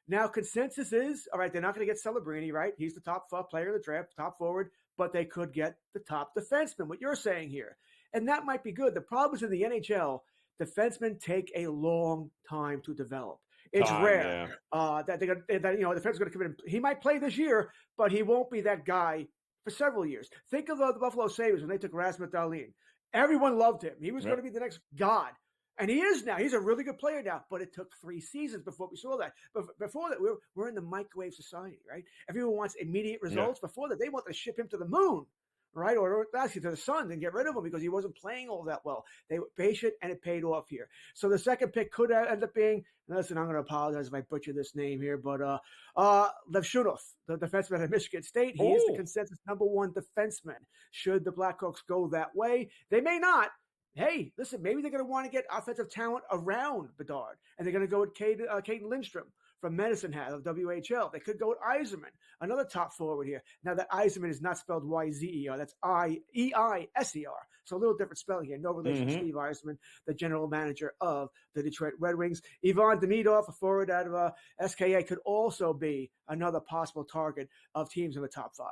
Now, consensus is, all right, they're not going to get Celebrini, right? He's the top player in the draft, top forward, but they could get the top defenseman, what you're saying here. And that might be good. The problem is in the NHL, defensemen take a long time to develop. It's rare that the defenseman's going to come in. He might play this year, but he won't be that guy for several years. Think of the Buffalo Sabres when they took Rasmus Dahlin. Everyone loved him. He was going to be the next god. And he is now. He's a really good player now. But it took 3 seasons before we saw that. But before that, we're in the microwave society, right? Everyone wants immediate results. Yeah. Before that, they want to ship him to the moon, right? Or actually to the sun and get rid of him because he wasn't playing all that well. They were patient, and it paid off here. So the 2nd pick could end up being, listen, I'm going to apologize if I butcher this name here, but Levshunov, the defenseman at Michigan State. He is the consensus number 1 defenseman. Should the Blackhawks go that way? They may not. Hey, listen, maybe they're going to want to get offensive talent around Bedard, and they're going to go with Caden Lindstrom from Medicine Hat of WHL. They could go with Yzerman, another top forward here. Now, that Yzerman is not spelled Y-Z-E-R. That's I-E-I-S-E-R. So a little different spelling here. No relation to Steve Yzerman, the general manager of the Detroit Red Wings. Ivan Demidov, a forward out of SKA, could also be another possible target of teams in the top 5.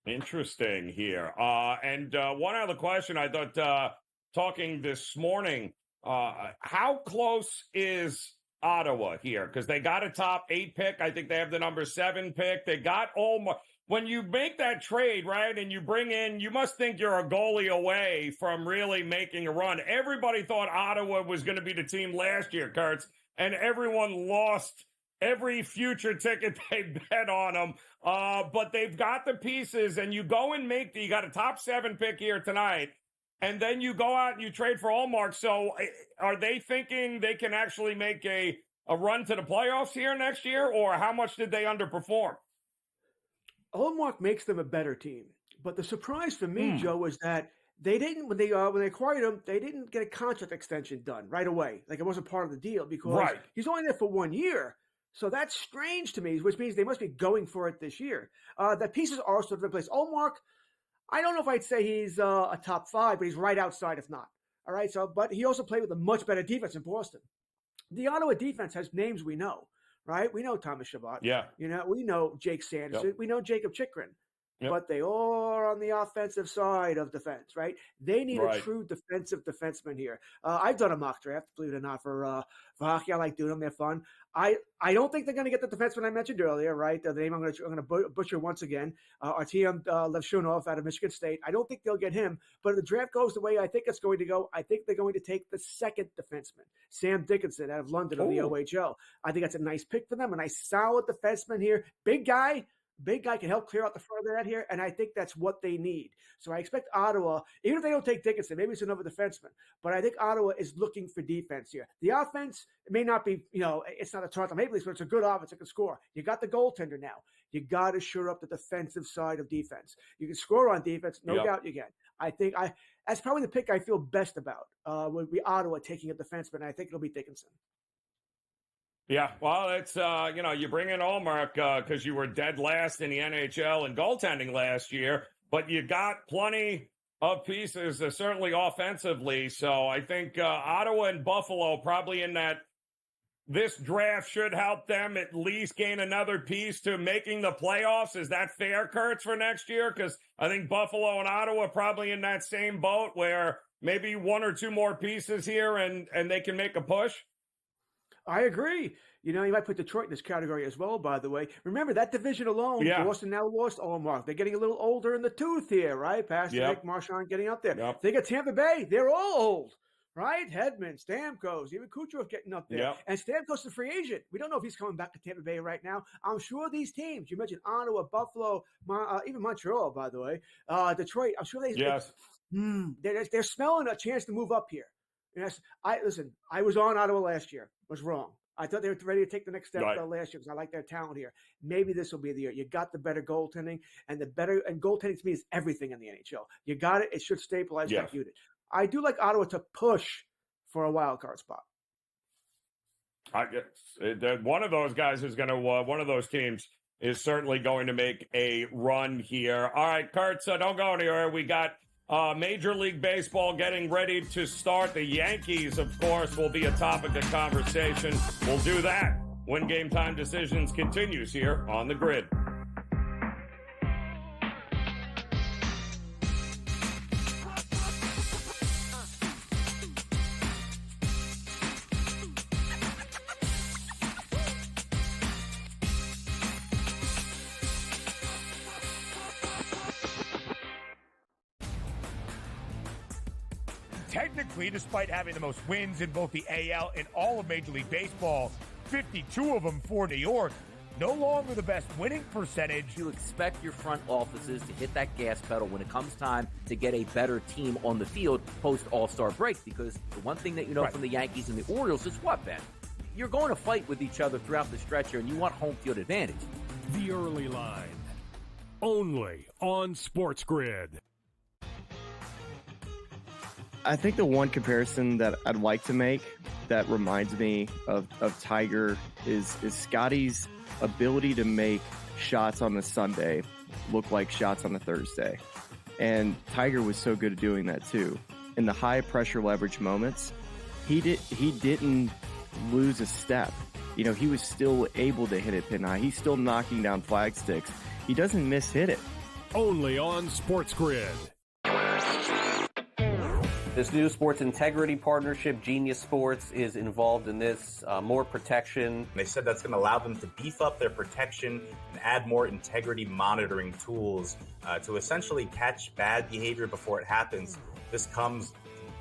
Interesting here. And one other question I thought, talking this morning, how close is Ottawa here? Because they got a top 8 pick. I think they have the number 7 pick. They got Olmark. When you make that trade, right, and you bring in, you must think you're a goalie away from really making a run. Everybody thought Ottawa was going to be the team last year, Kurtz, and everyone lost every future ticket they bet on them. But they've got the pieces, and you go and you got a top 7 pick here tonight, and then you go out and you trade for Olmark. So are they thinking they can actually make a run to the playoffs here next year, or how much did they underperform? Olmark makes them a better team. But the surprise for me, Joe, was that they didn't, when they acquired him, they didn't get a contract extension done right away. Like it wasn't part of the deal because he's only there for 1 year. So that's strange to me, which means they must be going for it this year. The pieces are sort of in place. Olmark, I don't know if I'd say he's a top 5, but he's right outside if not. All right. So, but he also played with a much better defense in Boston. The Ottawa defense has names we know, right? We know Thomas Chabot. Yeah. We know Jake Sanderson. Yep. We know Jacob Chikrin. Yep. But they all are on the offensive side of defense, right? They need a true defensive defenseman here. I've done a mock draft, believe it or not, for hockey. I like doing them; they're fun. I don't think they're going to get the defenseman I mentioned earlier, right? The name I'm going to butcher once again, Artyom Levshunov out of Michigan State. I don't think they'll get him, but if the draft goes the way I think it's going to go, I think they're going to take the 2nd defenseman, Sam Dickinson out of London of the OHL. I think that's a nice pick for them, a nice solid defenseman here, big guy. Big guy can help clear out the front of the net here, and I think that's what they need. So I expect Ottawa, even if they don't take Dickinson, maybe it's another defenseman, but I think Ottawa is looking for defense here. The offense, it may not be, it's not a Toronto Maple Leafs, but it's a good offense. It can score. You got the goaltender now. You got to shore up the defensive side of defense. You can score on defense, no doubt you can. I think that's probably the pick I feel best about. Would be Ottawa taking a defenseman, and I think it'll be Dickinson. Yeah, well, it's, you bring in Allmark because you were dead last in the NHL in goaltending last year, but you got plenty of pieces, certainly offensively. So I think Ottawa and Buffalo probably in that this draft should help them at least gain another piece to making the playoffs. Is that fair, Kurtz, for next year? Because I think Buffalo and Ottawa probably in that same boat where maybe one or two more pieces here and they can make a push. I agree. You might put Detroit in this category as well, by the way. Remember, that division alone, Boston now lost Allmark. They're getting a little older in the tooth here, right? Pasternak, Marchand getting up there. They got Tampa Bay. They're all old, right? Hedman, Stamkos, even Kucherov getting up there. And Stamkos is a free agent. We don't know if he's coming back to Tampa Bay right now. I'm sure these teams, you mentioned Ottawa, Buffalo, even Montreal, by the way, Detroit, I'm sure they're smelling a chance to move up here. Yes, I was on Ottawa last year. Was wrong. I thought they were ready to take the next step last year because I like their talent here. Maybe this will be the year. You got the better goaltending, and goaltending to me is everything in the NHL. You got it. It should stabilize that unit. I do like Ottawa to push for a wild card spot. I guess one of those guys is going to one of those teams is certainly going to make a run here. All right, Kurt, so don't go anywhere. We got Major League Baseball getting ready to start. The Yankees, of course, will be a topic of conversation. We'll do that when Game Time Decisions continues here on the Grid. Technically, despite having the most wins in both the AL and all of Major League Baseball, 52 of them for New York, no longer the best winning percentage. You expect your front offices to hit that gas pedal when it comes time to get a better team on the field post All-Star break, because the one thing that you know from the Yankees and the Orioles is what, Ben? You're going to fight with each other throughout the stretch here, and you want home field advantage. The Early Line, only on SportsGrid. I think the one comparison that I'd like to make that reminds me of Tiger is Scotty's ability to make shots on the Sunday look like shots on a Thursday. And Tiger was so good at doing that too. In the high pressure leverage moments, he didn't lose a step. He was still able to hit it pin high. He's still knocking down flag sticks. He doesn't hit it. Only on SportsGrid. This new sports integrity partnership, Genius Sports, is involved in this. More protection. They said that's going to allow them to beef up their protection and add more integrity monitoring tools to essentially catch bad behavior before it happens. This comes,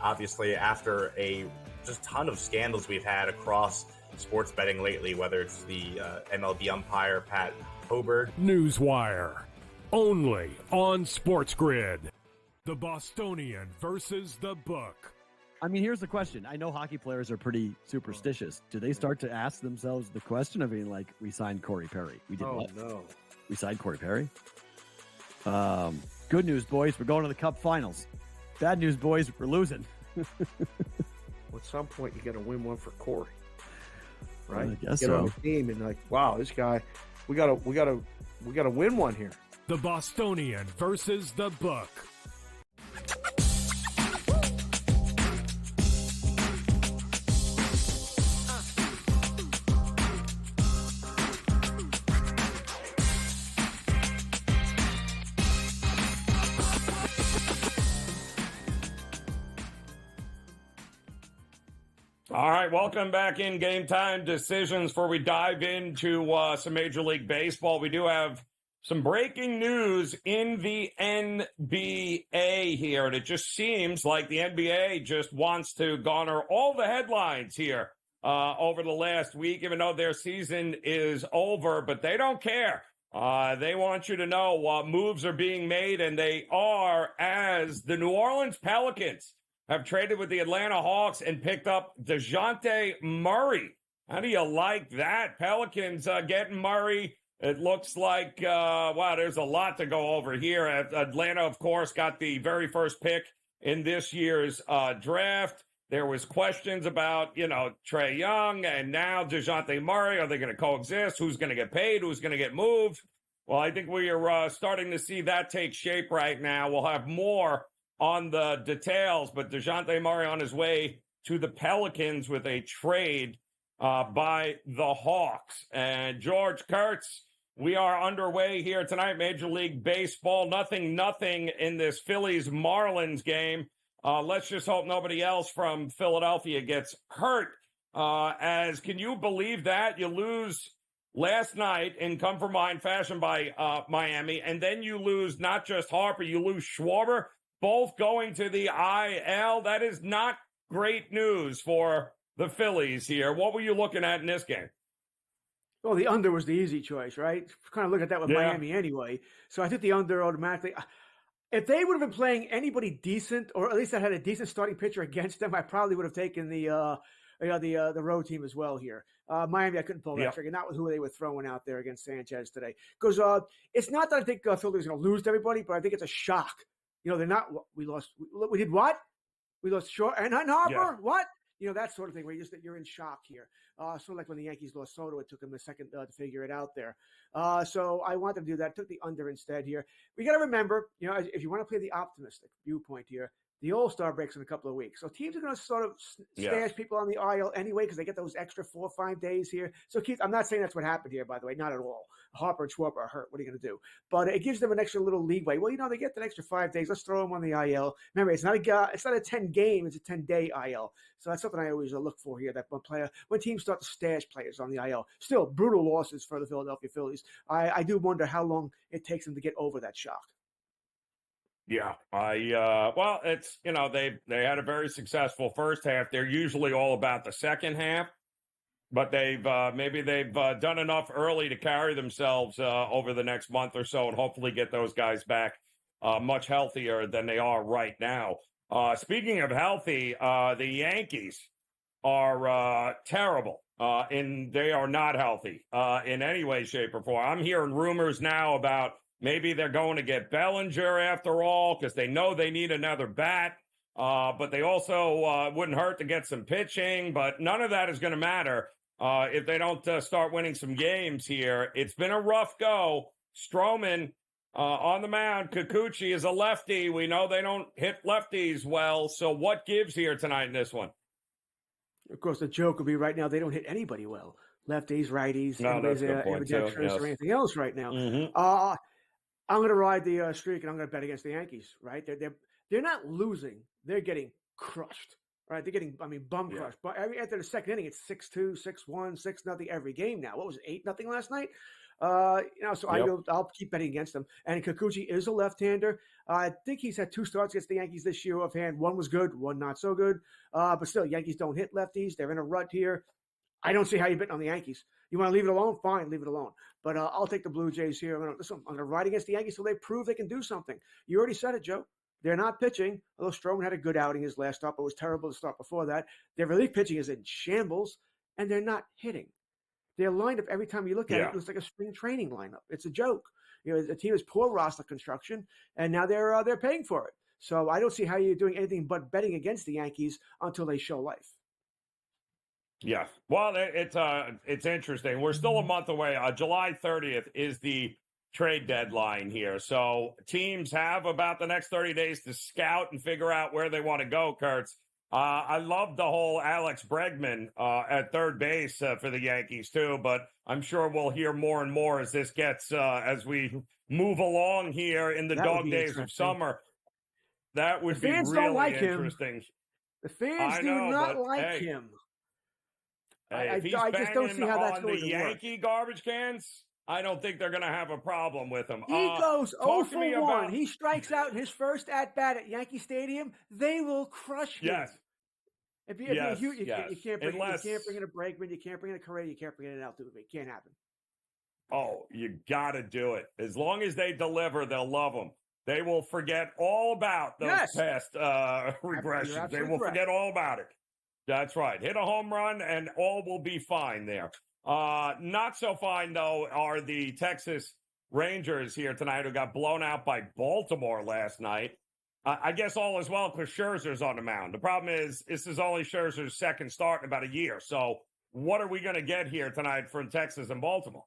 obviously, after a just ton of scandals we've had across sports betting lately, whether it's the MLB umpire, Pat Hoberg. Newswire, only on SportsGrid. The Bostonian versus the Book. I mean, here's the question. I know hockey players are pretty superstitious. Do they start to ask themselves the question of being like, we signed Corey Perry? We did what? No. We signed Corey Perry? Good news, boys. We're going to the Cup Finals. Bad news, boys. We're losing. At some point, you got to win one for Corey, right? I guess Get so. on the team and like, wow, this guy, we got to win one here. The Bostonian versus the Book. All right, welcome back in Game Time Decisions. Before we dive into some Major League Baseball, we do have some breaking news in the NBA here, and it just seems like the NBA just wants to garner all the headlines here over the last week, even though their season is over, but they don't care. They want you to know what moves are being made, and they are, as the New Orleans Pelicans have traded with the Atlanta Hawks and picked up DeJounte Murray. How do you like that? Pelicans getting Murray. It looks like, wow, there's a lot to go over here. Atlanta, of course, got the very first pick in this year's draft. There was questions about, Trae Young and now DeJounte Murray. Are they going to coexist? Who's going to get paid? Who's going to get moved? Well, I think we are starting to see that take shape right now. We'll have more on the details, but DeJounte Murray on his way to the Pelicans with a trade by the Hawks. And George Kurtz, we are underway here tonight, Major League Baseball. Nothing in this Phillies-Marlins game. Let's just hope nobody else from Philadelphia gets hurt. Can you believe that? You lose last night in come-from-behind fashion by Miami, and then you lose not just Harper, you lose Schwarber, both going to the IL. That is not great news for the Phillies here. What were you looking at in this game? Well, the under was the easy choice, right? Kind of look at that with Miami anyway. So I think the under automatically. If they would have been playing anybody decent, or at least that had a decent starting pitcher against them, I probably would have taken the road team as well here. Miami, I couldn't pull that trigger, not with who they were throwing out there against Sanchez today. Because it's not that I think Philadelphia's going to lose to everybody, but I think it's a shock. They're not. We lost. We did what? We lost Short and Harper. Yeah. What? That sort of thing where you're in shock here. Sort of like when the Yankees lost Soto, it took them a second to figure it out there. So I wanted to do that. Took the under instead here. We got to remember, if you want to play the optimistic viewpoint here, the All-Star breaks in a couple of weeks. So teams are going to sort of stash people on the IL anyway because they get those extra 4 or 5 days here. So, Keith, I'm not saying that's what happened here, by the way. Not at all. Harper and Schwarber are hurt. What are you going to do? But it gives them an extra little leeway. Well, they get that extra 5 days. Let's throw them on the IL. Remember, it's not a 10-game. It's a 10-day IL. So that's something I always look for here, that when teams start to stash players on the IL. Still, brutal losses for the Philadelphia Phillies. I do wonder how long it takes them to get over that shock. Yeah, it's, they had a very successful first half. They're usually all about the second half, but they've done enough early to carry themselves over the next month or so and hopefully get those guys back much healthier than they are right now. Speaking of healthy, the Yankees are terrible, and they are not healthy in any way, shape, or form. I'm hearing rumors now about maybe they're going to get Bellinger after all because they know they need another bat. But they also wouldn't hurt to get some pitching. But none of that is going to matter if they don't start winning some games here. It's been a rough go. Stroman on the mound. Kikuchi is a lefty. We know they don't hit lefties well. So what gives here tonight in this one? Of course, the joke would be right now they don't hit anybody well. Lefties, righties, ambidextrous, or anything else right now. Mm-hmm. I'm going to ride the streak, and I'm going to bet against the Yankees. Right? They're not losing; they're getting crushed. Right? They're getting, bum crushed. But after the second inning, it's 6-2, 6-1, 6-0 every game now. What was it, 8-0 last night? So I'll keep betting against them. And Kikuchi is a left-hander. I think he's had 2 starts against the Yankees this year offhand. One was good, one not so good. But still, Yankees don't hit lefties. They're in a rut here. I don't see how you're betting on the Yankees. You want to leave it alone? Fine, leave it alone. But I'll take the Blue Jays here. I'm going to ride against the Yankees so they prove they can do something. You already said it, Joe. They're not pitching. Although Stroman had a good outing his last start, but it was terrible to start before that. Their relief pitching is in shambles, and they're not hitting. Their lineup, every time you look at it, looks like a spring training lineup. It's a joke. The team is poor roster construction, and now they're paying for it. So I don't see how you're doing anything but betting against the Yankees until they show life. Yeah, well, it's interesting. We're still a month away. July 30th is the trade deadline here. So teams have about the next 30 days to scout and figure out where they want to go, Kurtz. I love the whole Alex Bregman at third base for the Yankees, too. But I'm sure we'll hear more and more as this gets, as we move along here in the dog days of summer. That would be really don't like interesting. Him. The fans do not like him. Hey, I just don't see how that's going to work. Yankee garbage cans, I don't think they're going to have a problem with him. He goes 0 for 1. He strikes out in his first at-bat at Yankee Stadium. They will crush him. Yes. You can't bring in a Bregman. You can't bring in a Correa. You can't bring in an Altuve. It can't happen. Oh, you got to do it. As long as they deliver, they'll love them. They will forget all about those past regressions. They will forget all about it. That's right. Hit a home run and all will be fine there. Not so fine, though, are the Texas Rangers here tonight, who got blown out by Baltimore last night. I guess all is well because Scherzer's on the mound. The problem is this is only Scherzer's second start in about a year. So what are we going to get here tonight from Texas and Baltimore?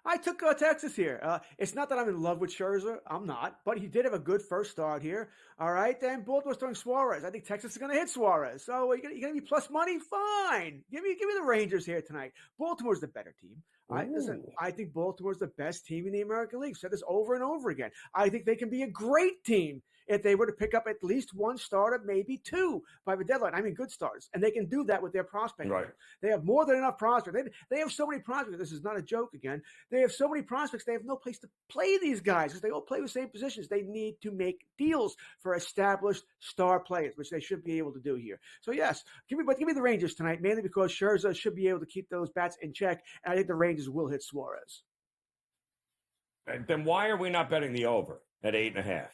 I took Texas here. It's not that I'm in love with Scherzer. I'm not. But he did have a good first start here. All right. Then Baltimore's throwing Suarez. I think Texas is going to hit Suarez. So you're going to be plus money? Fine. Give me the Rangers here tonight. Baltimore's the better team. All right. Listen, I think Baltimore's the best team in the American League. I've said this over and over again. I think they can be a great team if they were to pick up at least one starter, maybe two by the deadline. I mean, good starters. And they can do that with their prospects. Right. They have more than enough prospects. They have so many prospects. This is not a joke again. They have so many prospects. They have no place to play these guys because they all play the same positions. They need to make deals for established star players, which they should be able to do here. So, yes, give me the Rangers tonight, mainly because Scherzer should be able to keep those bats in check. And I think the Rangers will hit Suarez. And then why are we not betting the over at 8.5?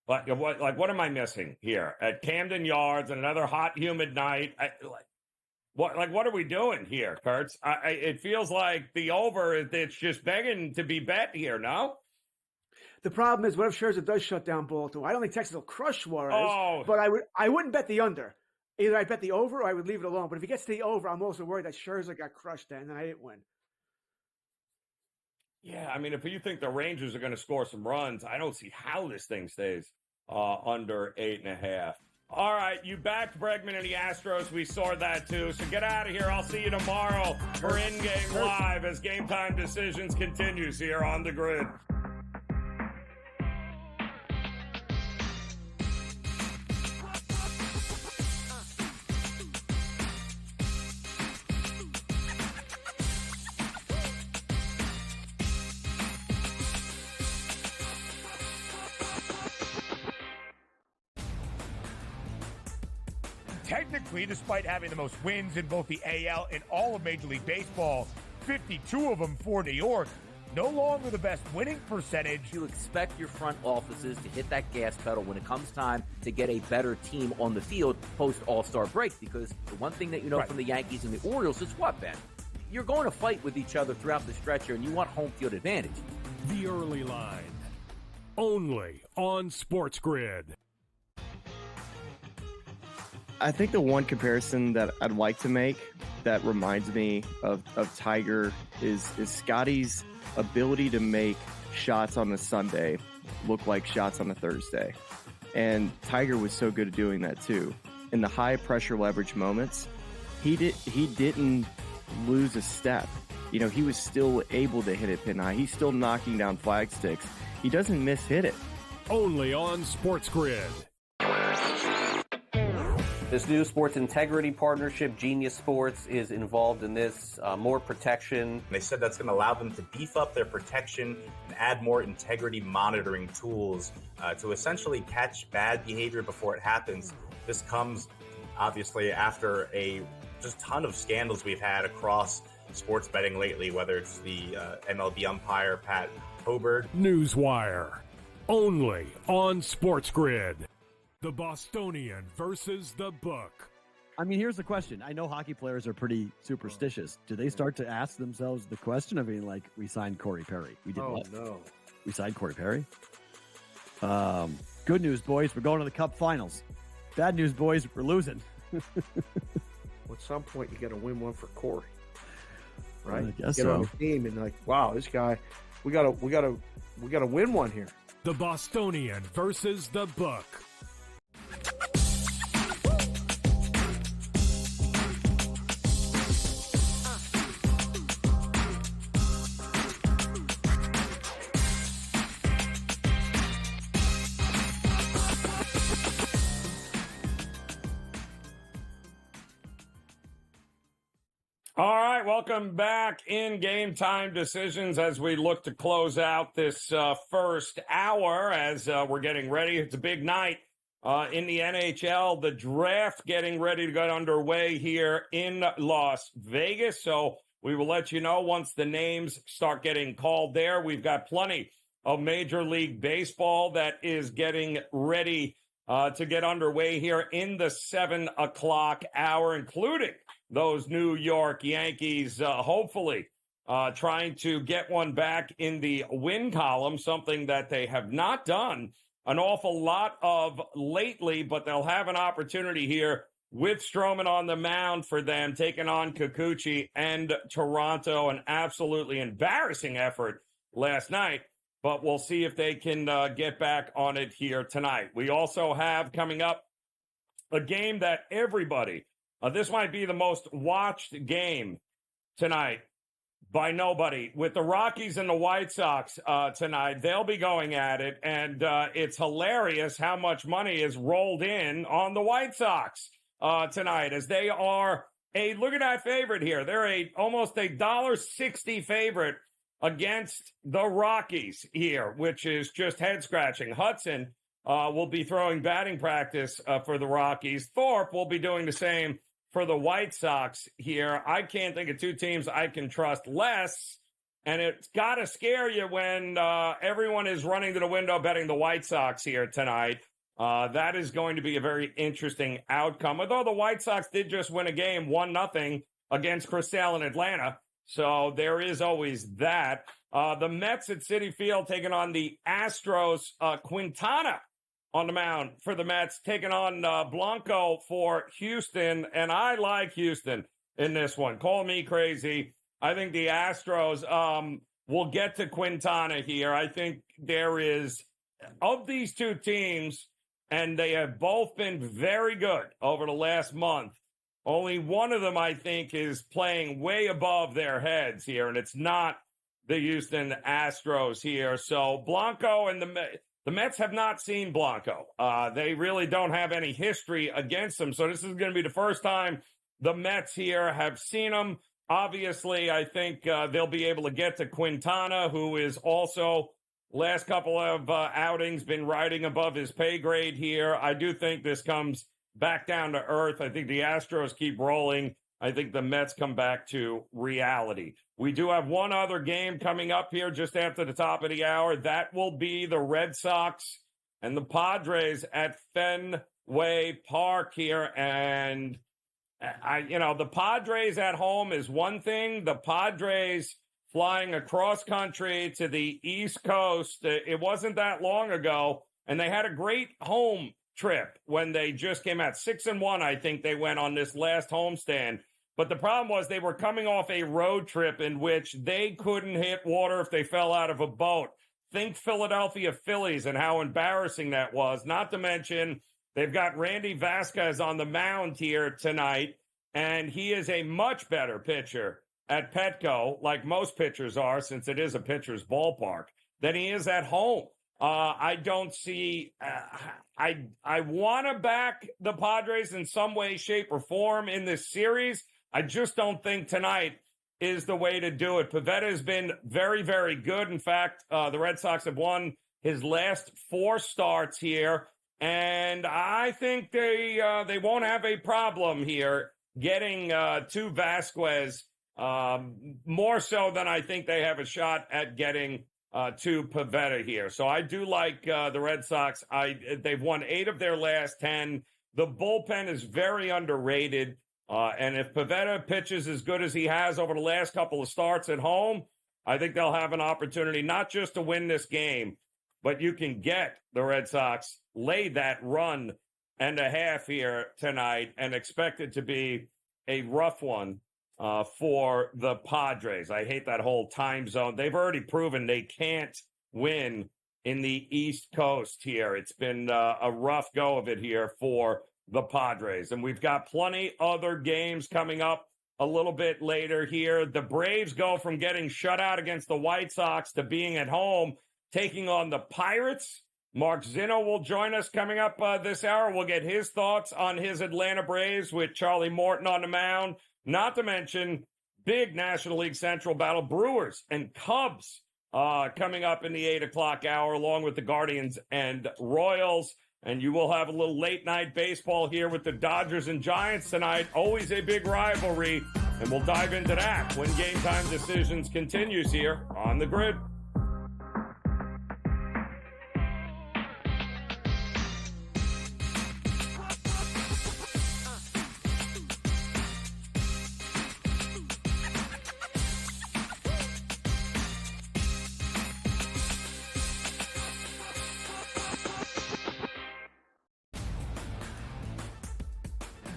What am I missing here at Camden Yards and another hot, humid night? What are we doing here, Kurtz? It feels like the over, it's just begging to be bet here, no? The problem is, what if Scherzer does shut down Baltimore? I don't think Texas will crush Suarez, but I wouldn't bet the under. Either I bet the over or I would leave it alone. But if he gets to the over, I'm also worried that Scherzer got crushed then, and I didn't win. Yeah, I mean, if you think the Rangers are going to score some runs, I don't see how this thing stays under 8.5. All right, you backed Bregman and the Astros. We saw that too. So get out of here. I'll see you tomorrow for In-Game Live as Game Time Decisions continues here on the Grid. Technically, despite having the most wins in both the AL and all of Major League Baseball, 52 of them for New York, no longer the best winning percentage. You expect your front offices to hit that gas pedal when it comes time to get a better team on the field post All-Star break, because the one thing that you know from the Yankees and the Orioles is what, Ben? You're going to fight with each other throughout the stretch here, and you want home field advantage. The Early Line, only on SportsGrid. I think the one comparison that I'd like to make that reminds me of Tiger is Scotty's ability to make shots on a Sunday look like shots on a Thursday. And Tiger was so good at doing that too. In the high pressure leverage moments, he didn't lose a step. You know, he was still able to hit it pin high. He's still knocking down flag sticks. He doesn't miss-hit it. Only on SportsGrid. This new sports integrity partnership, Genius Sports, is involved in this. More protection. They said that's going to allow them to beef up their protection and add more integrity monitoring tools to essentially catch bad behavior before it happens. This comes, obviously, after a just ton of scandals we've had across sports betting lately, whether it's the MLB umpire, Pat Hoberg. Newswire, only on SportsGrid. The Bostonian versus the Book. I mean, here's the question. I know hockey players are pretty superstitious. Do they start to ask themselves the question of being like, we signed Corey Perry? We did what? No. We signed Corey Perry? Good news, boys. We're going to the Cup Finals. Bad news, boys. We're losing. At some point, you got to win one for Corey, right? I guess Get on the team and like, wow, this guy, we gotta win one here. The Bostonian versus the Book. All right, welcome back in Game Time Decisions as we look to close out this first hour as we're getting ready. It's a big night in the NHL. The draft getting ready to get underway here in Las Vegas. So We will let you know once the names start getting called there. We've got plenty of Major League Baseball that is getting ready to get underway here in the 7 o'clock hour, including those New York Yankees, hopefully trying to get one back in the win column, something that they have not done an awful lot of lately, but they'll have an opportunity here with Stroman on the mound for them, taking on Kikuchi and Toronto. An absolutely embarrassing effort last night, but we'll see if they can get back on it here tonight. We also have coming up a game that everybody, this might be the most watched game tonight by nobody, with the Rockies and the White Sox tonight. They'll be going at it, and it's hilarious how much money is rolled in on the White Sox tonight, as they are look at that favorite here. They're almost $1.60 favorite against the Rockies here, which is just head-scratching. Hudson will be throwing batting practice for the Rockies. Thorpe will be doing the same for the White Sox here. I can't think of two teams I can trust less, and it's got to scare you when everyone is running to the window betting the White Sox here tonight. That is going to be a very interesting outcome, although the White Sox did just win a game 1-0 against Chris Sale in Atlanta, so there is always that. The Mets at Citi Field taking on the Astros. Quintana on the mound for the Mets, taking on Blanco for Houston, and I like Houston in this one. Call me crazy. I think the Astros will get to Quintana here. I think there is, of these two teams, and they have both been very good over the last month, only one of them, I think, is playing way above their heads here, and it's not the Houston Astros here. So Blanco and the Mets have not seen Blanco. They really don't have any history against him. So this is going to be the first time the Mets here have seen him. Obviously, I think they'll be able to get to Quintana, who is also, last couple of outings, been riding above his pay grade here. I do think this comes back down to earth. I think the Astros keep rolling. I think the Mets come back to reality. We do have one other game coming up here just after the top of the hour. That will be the Red Sox and the Padres at Fenway Park here. And, the Padres at home is one thing. The Padres flying across country to the East Coast, it wasn't that long ago, and they had a great home trip when they just came out 6-1. I think they went on this last homestand. But the problem was they were coming off a road trip in which they couldn't hit water if they fell out of a boat. Think Philadelphia Phillies and how embarrassing that was. Not to mention, they've got Randy Vasquez on the mound here tonight, and he is a much better pitcher at Petco, like most pitchers are, since it is a pitcher's ballpark, than he is at home. I don't see. I want to back the Padres in some way, shape, or form in this series. I just don't think tonight is the way to do it. Pivetta has been very, very good. In fact, the Red Sox have won his last 4 starts here, and I think they won't have a problem here getting to Vasquez, more so than I think they have a shot at getting to Pivetta here. So I do like the Red Sox. They've won 8 of their last 10. The bullpen is very underrated. And if Pivetta pitches as good as he has over the last couple of starts at home, I think they'll have an opportunity not just to win this game, but you can get the Red Sox lay that run and a half here tonight and expect it to be a rough one for the Padres. I hate that whole time zone. They've already proven they can't win in the East Coast here. It's been a rough go of it here for the Padres. And we've got plenty other games coming up a little bit later here. The Braves go from getting shut out against the White Sox to being at home, taking on the Pirates. Mark Zinno will join us coming up this hour. We'll get his thoughts on his Atlanta Braves with Charlie Morton on the mound. Not to mention big National League Central battle, Brewers and Cubs coming up in the 8 o'clock hour, along with the Guardians and Royals. and you will have a little late night baseball here with the Dodgers and Giants tonight. Always a big rivalry, and we'll dive into that when Game Time Decisions continues here on the grid.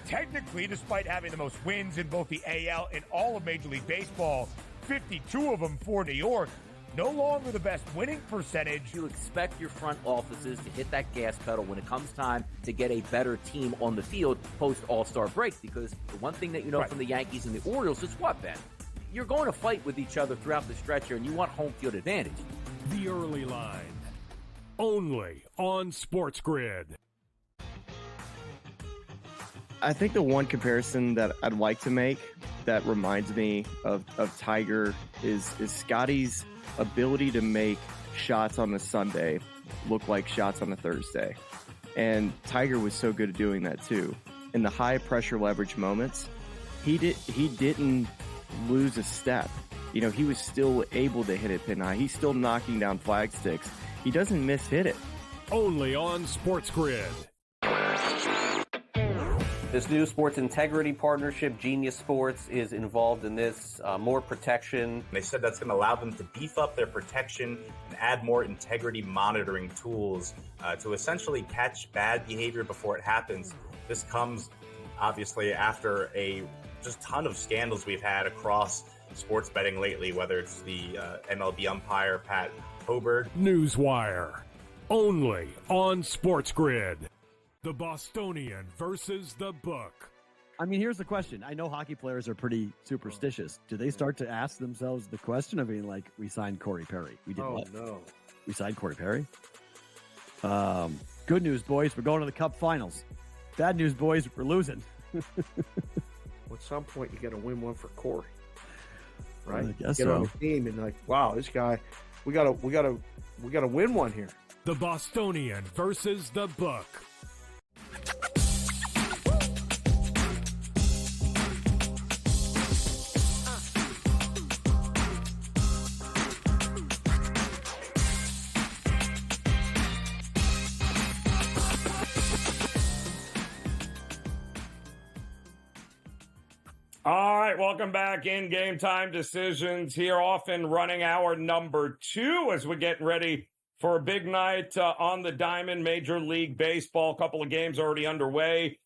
Technically, despite having the most wins in both the AL and all of Major League Baseball, 52 of them for New York, no longer the best winning percentage. You expect your front offices to hit that gas pedal when it comes time to get a better team on the field post All-Star break, because the one thing that you know from the Yankees and the Orioles is what, Ben? You're going to fight with each other throughout the stretch here, and you want home field advantage. The early line, only on SportsGrid. I think the one comparison that I'd like to make that reminds me of Tiger is Scotty's ability to make shots on a Sunday look like shots on a Thursday. And Tiger was so good at doing that too. In the high pressure leverage moments, he didn't lose a step. You know, he was still able to hit it pin high. He's still knocking down flag sticks. He doesn't hit it. Only on SportsGrid. This new sports integrity partnership, Genius Sports, is involved in this. More protection. They said that's going to allow them to beef up their protection and add more integrity monitoring tools to essentially catch bad behavior before it happens. This comes obviously after a just ton of scandals we've had across sports betting lately, whether it's the MLB umpire Pat Hoberg. Newswire, only on SportsGrid. The Bostonian versus the book. I mean, here's the question. I know hockey players are pretty superstitious. Do they start to ask themselves the question of being like, we signed Corey Perry? We did what? No. We signed Corey Perry? Good news, boys. We're going to the Cup Finals. Bad news, boys. We're losing. At some point, you got to win one for Corey, right? I guess Get so. on the team and like, wow, this guy, we gotta win one here. The Bostonian versus the book. All right, welcome back in Game Time Decisions here, off and running hour number 2 as we're getting ready for a big night on the diamond. Major League Baseball, a couple of games already underway,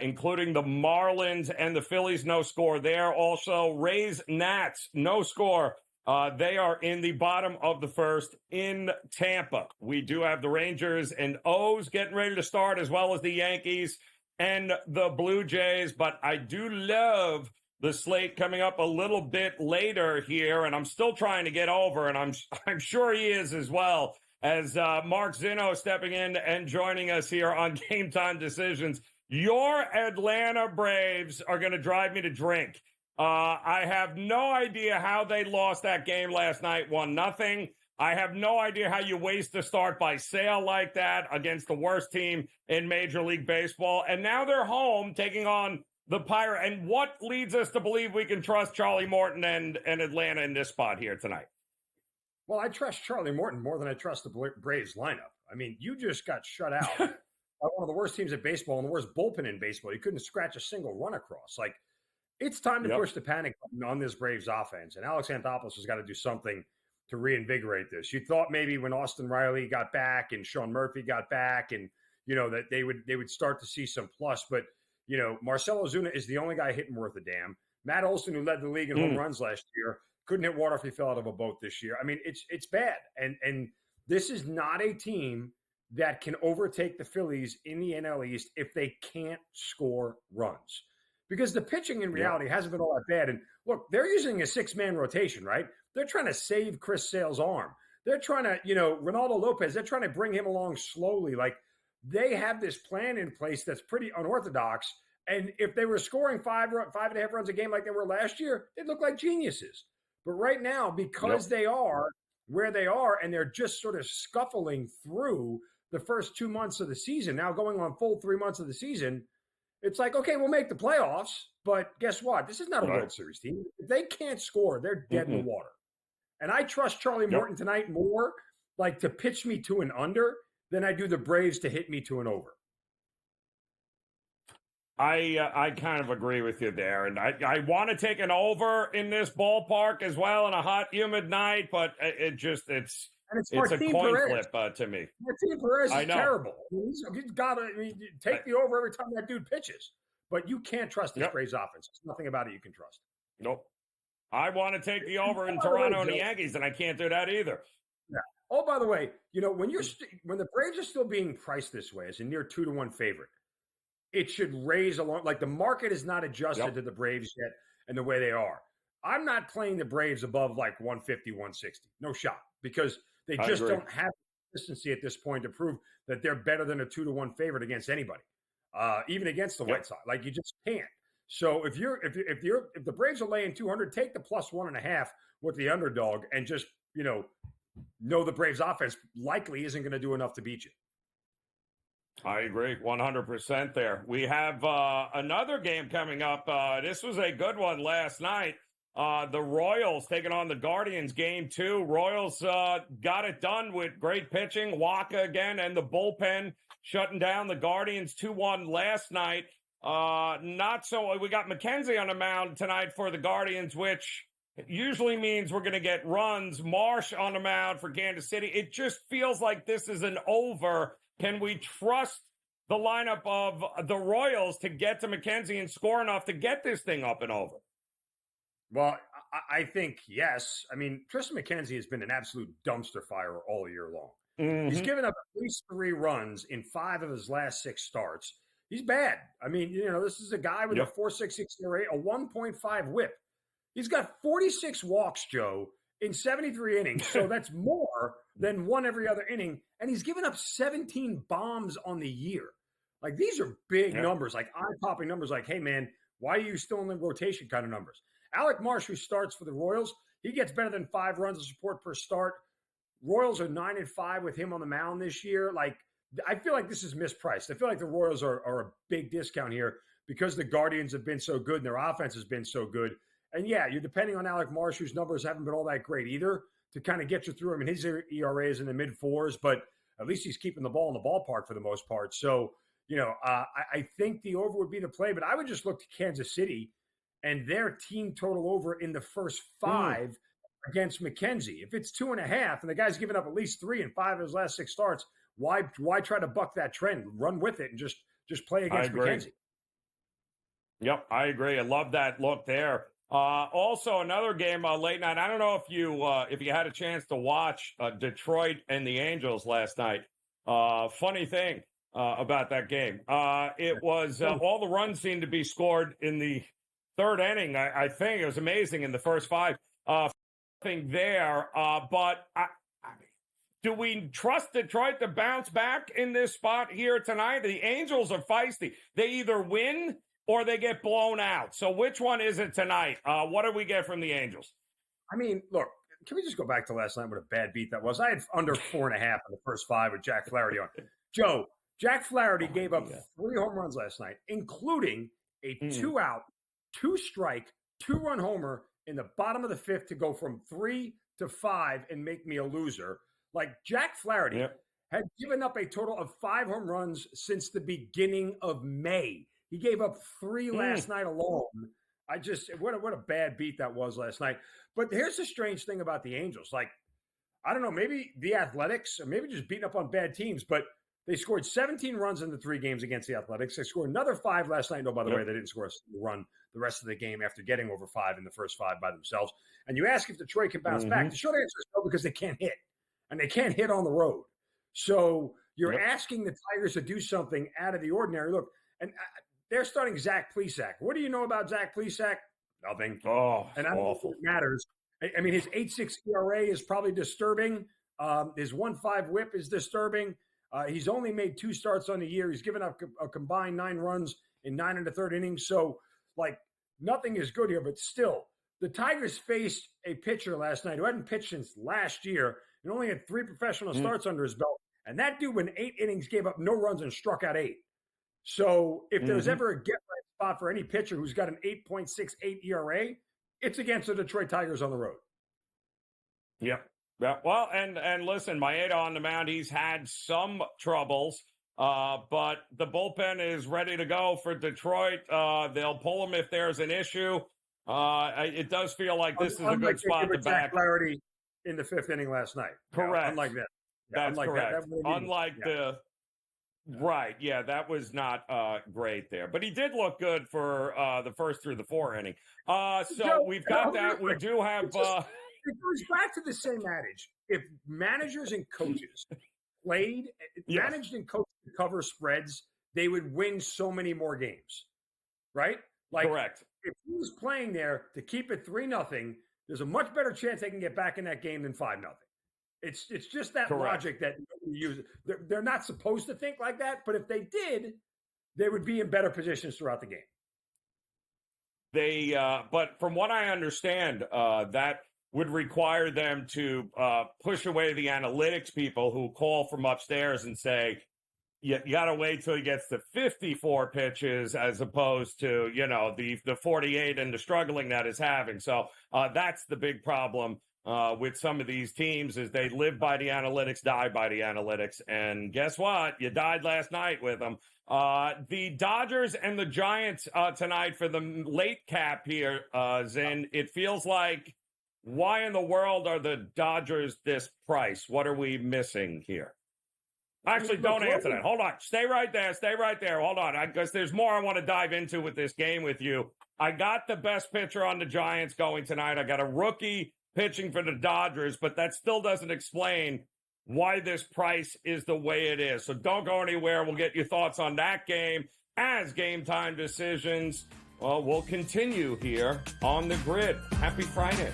including the Marlins and the Phillies. No score there. Also, Rays-Nats, no score. They are in the bottom of the first in Tampa. We do have the Rangers and O's getting ready to start, as well as the Yankees and the Blue Jays. But I do love the slate coming up a little bit later here, and I'm still trying to get over, and I'm sure he is as well, as Mark Zinno stepping in and joining us here on Game Time Decisions. Your Atlanta Braves are going to drive me to drink. I have no idea how they lost that game last night, 1-0. I have no idea how you waste a start by Sale like that against the worst team in Major League Baseball. And now they're home taking on the Pirates. And what leads us to believe we can trust Charlie Morton and Atlanta in this spot here tonight? Well, I trust Charlie Morton more than I trust the Braves lineup. I mean, you just got shut out by one of the worst teams in baseball and the worst bullpen in baseball. You couldn't scratch a single run across. Like, it's time to push the panic button on this Braves offense. And Alex Anthopoulos has got to do something to reinvigorate this. You thought maybe when Austin Riley got back and Sean Murphy got back, and that they would start to see some plus. But Marcell Ozuna is the only guy hitting worth a damn. Matt Olson, who led the league in home runs last year, couldn't hit water if he fell out of a boat this year. I mean, it's bad. And this is not a team that can overtake the Phillies in the NL East if they can't score runs. Because the pitching in reality hasn't been all that bad. And look, they're using a 6-man rotation, right? They're trying to save Chris Sale's arm. They're trying to, Ronaldo Lopez, they're trying to bring him along slowly. Like, they have this plan in place that's pretty unorthodox. And if they were scoring 5.5 runs a game like they were last year, they'd look like geniuses. But right now, because they are where they are and they're just sort of scuffling through the first 2 months of the season. Now going on full 3 months of the season, it's like, okay, we'll make the playoffs, but guess what? This is not a Right. World Series team. If they can't score, they're dead in the water. And I trust Charlie Morton tonight more, like to pitch me to an under than I do the Braves to hit me to an over. I kind of agree with you there, and I want to take an over in this ballpark as well on a hot, humid night, but it's a Martin coin Perez. flip to me. Martin Perez I is know. terrible. He's got to take the over every time that dude pitches, but you can't trust this Braves offense. There's nothing about it you can trust. Nope. I want to take the over in Toronto and the Yankees, and I can't do that either. Yeah. Oh, by the way, when when the Braves are still being priced this way as a near 2-1 favorite, it should raise along. Like the market is not adjusted to the Braves yet and the way they are. I'm not playing the Braves above like 150, 160. No shot, because they just don't have consistency at this point to prove that they're better than a 2-1 favorite against anybody, even against the White Sox. Like you just can't. So if the Braves are laying 200, take the plus 1.5 with the underdog, and just know the Braves offense likely isn't going to do enough to beat you. I agree 100% there. We have another game coming up. This was a good one last night. The Royals taking on the Guardians, Game 2. Royals got it done with great pitching, Waka again, and the bullpen shutting down the Guardians 2-1 last night. Not so. We got McKenzie on the mound tonight for the Guardians, which usually means we're going to get runs. Marsh on the mound for Kansas City. It just feels like this is an over. Can we trust the lineup of the Royals to get to McKenzie and score enough to get this thing up and over? Well, I think yes. I mean, Tristan McKenzie has been an absolute dumpster fire all year long. Mm-hmm. He's given up at least 3 runs in 5 of his last 6 starts. He's bad. I mean, this is a guy with a 4.66 ERA, a 1.5 WHIP. He's got 46 walks, Joe, in 73 innings. So that's more than one every other inning. And he's given up 17 bombs on the year. Like, these are big numbers, like eye-popping numbers. Like, hey, man, why are you still in the rotation kind of numbers? Alec Marsh, who starts for the Royals, he gets better than 5 runs of support per start. Royals are 9-5 with him on the mound this year. Like, I feel like this is mispriced. I feel like the Royals are a big discount here because the Guardians have been so good and their offense has been so good. And yeah, you're depending on Alec Marsh, whose numbers haven't been all that great either, to kind of get you through. I mean, his ERA is in the mid-4s, but at least he's keeping the ball in the ballpark for the most part. So, I think the over would be the play, but I would just look to Kansas City and their team total over in the first 5 against McKenzie. If it's 2.5 and the guy's given up at least 3 in 5 of his last 6 starts, why try to buck that trend? Run with it and just play against McKenzie. Yep, I agree. I love that look there. Also, another game late night. I don't know if you had a chance to watch Detroit and the Angels last night. Funny thing about that game. It was all the runs seemed to be scored in the 3rd inning. I think it was amazing in the first 5. Thing there, but do we trust Detroit to bounce back in this spot here tonight? The Angels are feisty. They either win or they get blown out. So which one is it tonight? What do we get from the Angels? I mean, look, can we just go back to last night? What a bad beat that was. I had under 4.5 in the first 5 with Jack Flaherty on. Joe, Jack Flaherty gave up 3 home runs last night, including a 2-out, 2-strike, 2-run homer in the bottom of the 5th to go from 3 to 5 and make me a loser. Like, Jack Flaherty had given up a total of 5 home runs since the beginning of May. He gave up 3 last night alone. What a bad beat that was last night. But here's the strange thing about the Angels. Like, I don't know, maybe the Athletics, or maybe just beating up on bad teams, but they scored 17 runs in the 3 games against the Athletics. They scored another 5 last night. No, by the way, they didn't score a single run the rest of the game after getting over 5 in the first 5 by themselves. And you ask if Detroit can bounce back. The short answer is no, because they can't hit. And they can't hit on the road. So you're asking the Tigers to do something out of the ordinary. Look, and they're starting Zach Plesac. What do you know about Zach Plesac? Nothing. Oh, and I don't know if it matters. I mean, his 8.6 ERA is probably disturbing. His 1.5 WHIP is disturbing. He's only made 2 starts on the year. He's given up a combined 9 runs in 9 1/3 innings. So, like, nothing is good here. But still, the Tigers faced a pitcher last night who hadn't pitched since last year and only had 3 professional starts under his belt. And that dude, in 8 innings, gave up no runs and struck out 8. So if there's ever a get right spot for any pitcher who's got an 8.68 ERA, it's against the Detroit Tigers on the road. Yep. Yeah. Well, and listen, Maeda on the mound, he's had some troubles, but the bullpen is ready to go for Detroit. They'll pull him if there's an issue. It does feel like this is a good spot to back. Clarity in the 5th inning last night. Correct. Yeah, unlike that. That's correct. Unlike yeah. Right. Yeah, that was not great there. But he did look good for the first through the 4th inning. So we've got that. We do have... It goes back to the same adage. If managers and coaches managed and coached to cover spreads, they would win so many more games. Right? Correct. If he was playing there to keep it 3-0, there's a much better chance they can get back in that game than 5-0. It's just that logic that you use. They're not supposed to think like that, but if they did, they would be in better positions throughout the game. But from what I understand, that would require them to push away the analytics people who call from upstairs and say, you got to wait till he gets to 54 pitches as opposed to, the 48 and the struggling that is having. So that's the big problem with some of these teams is they live by the analytics, die by the analytics. And guess what? You died last night with them. The Dodgers and the Giants tonight for the late cap here, Zin. It feels like, why in the world are the Dodgers this price? What are we missing here? Actually, don't answer that. Hold on. Stay right there. Stay right there. Hold on. Because there's more I want to dive into with this game with you. I got the best pitcher on the Giants going tonight. I got a rookie pitching for the Dodgers, but that still doesn't explain why this price is the way it is. So don't go anywhere. We'll get your thoughts on that game as Game Time Decisions. Well, we'll continue here on the grid. Happy Friday.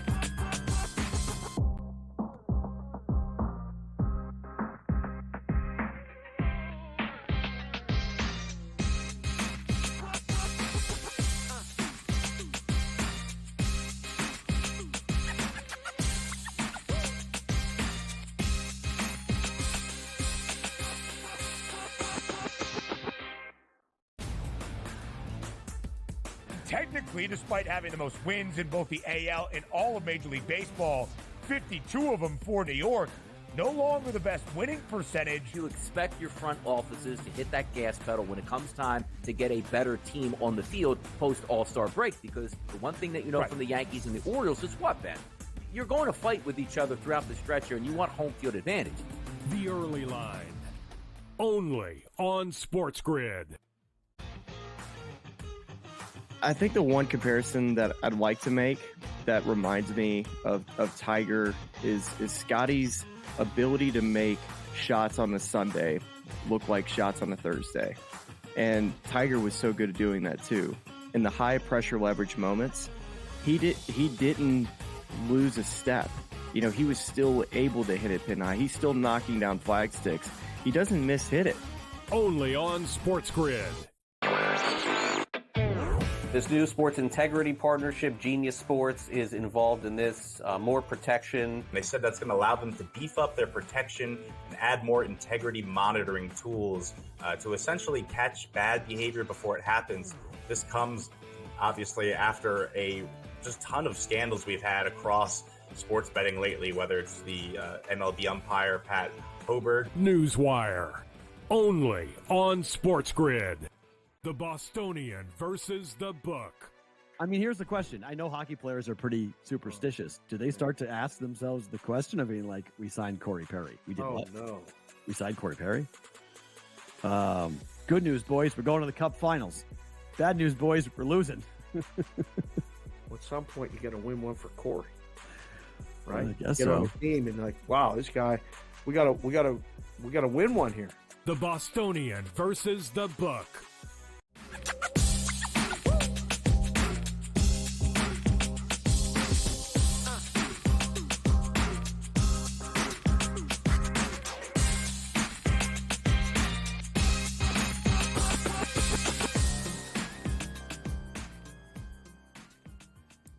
Technically, despite having the most wins in both the AL and all of Major League Baseball, 52 of them for New York, no longer the best winning percentage. You expect your front offices to hit that gas pedal when it comes time to get a better team on the field post All-Star break, because the one thing that you know from the Yankees and the Orioles is what, Ben? You're going to fight with each other throughout the stretch here, and you want home field advantage. The Early Line, only on SportsGrid. I think the one comparison that I'd like to make that reminds me of Tiger is Scotty's ability to make shots on a Sunday look like shots on a Thursday. And Tiger was so good at doing that too. In the high pressure leverage moments, he didn't lose a step. He was still able to hit it pin high. He's still knocking down flag sticks. He doesn't miss-hit it. Only on SportsGrid. This new sports integrity partnership, Genius Sports, is involved in this. More protection. They said that's going to allow them to beef up their protection and add more integrity monitoring tools to essentially catch bad behavior before it happens. This comes, obviously, after a just ton of scandals we've had across sports betting lately, whether it's the MLB umpire, Pat Hoberg. Newswire, only on SportsGrid. The Bostonian versus the book. I mean, here's the question. I know hockey players are pretty superstitious. Do they start to ask themselves the question of being like, we signed Corey Perry? We did what? No. We signed Corey Perry? Good news, boys. We're going to the Cup Finals. Bad news, boys. We're losing. At some point, you got to win one for Corey, right? I guess Get on so. the team and like, wow, this guy, we gotta win one here. The Bostonian versus the book.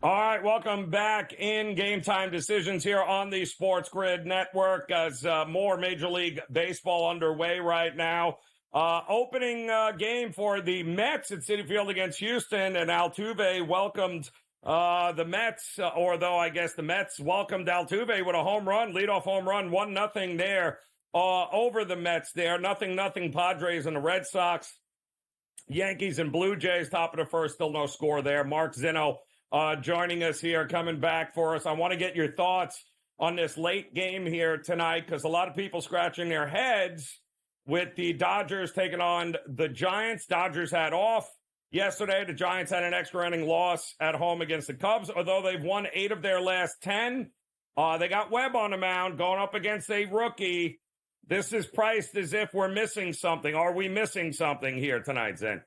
All right, welcome back in Game Time Decisions here on the SportsGrid Network as more Major League Baseball underway right now. Opening game for the Mets at Citi Field against Houston, and Altuve welcomed the Mets, or though I guess the Mets welcomed Altuve with a home run, leadoff home run, 1-0 there over the Mets there. 0-0 Padres and the Red Sox. Yankees and Blue Jays, top of the first, still no score there. Mark Zinno joining us here, coming back for us. I want to get your thoughts on this late game here tonight because a lot of people scratching their heads with the Dodgers taking on the Giants. Dodgers had off yesterday. The Giants had an extra inning loss at home against the Cubs, although they've won 8 of their last 10. They got Webb on the mound going up against a rookie. This is priced as if we're missing something. Are we missing something here tonight, Zen?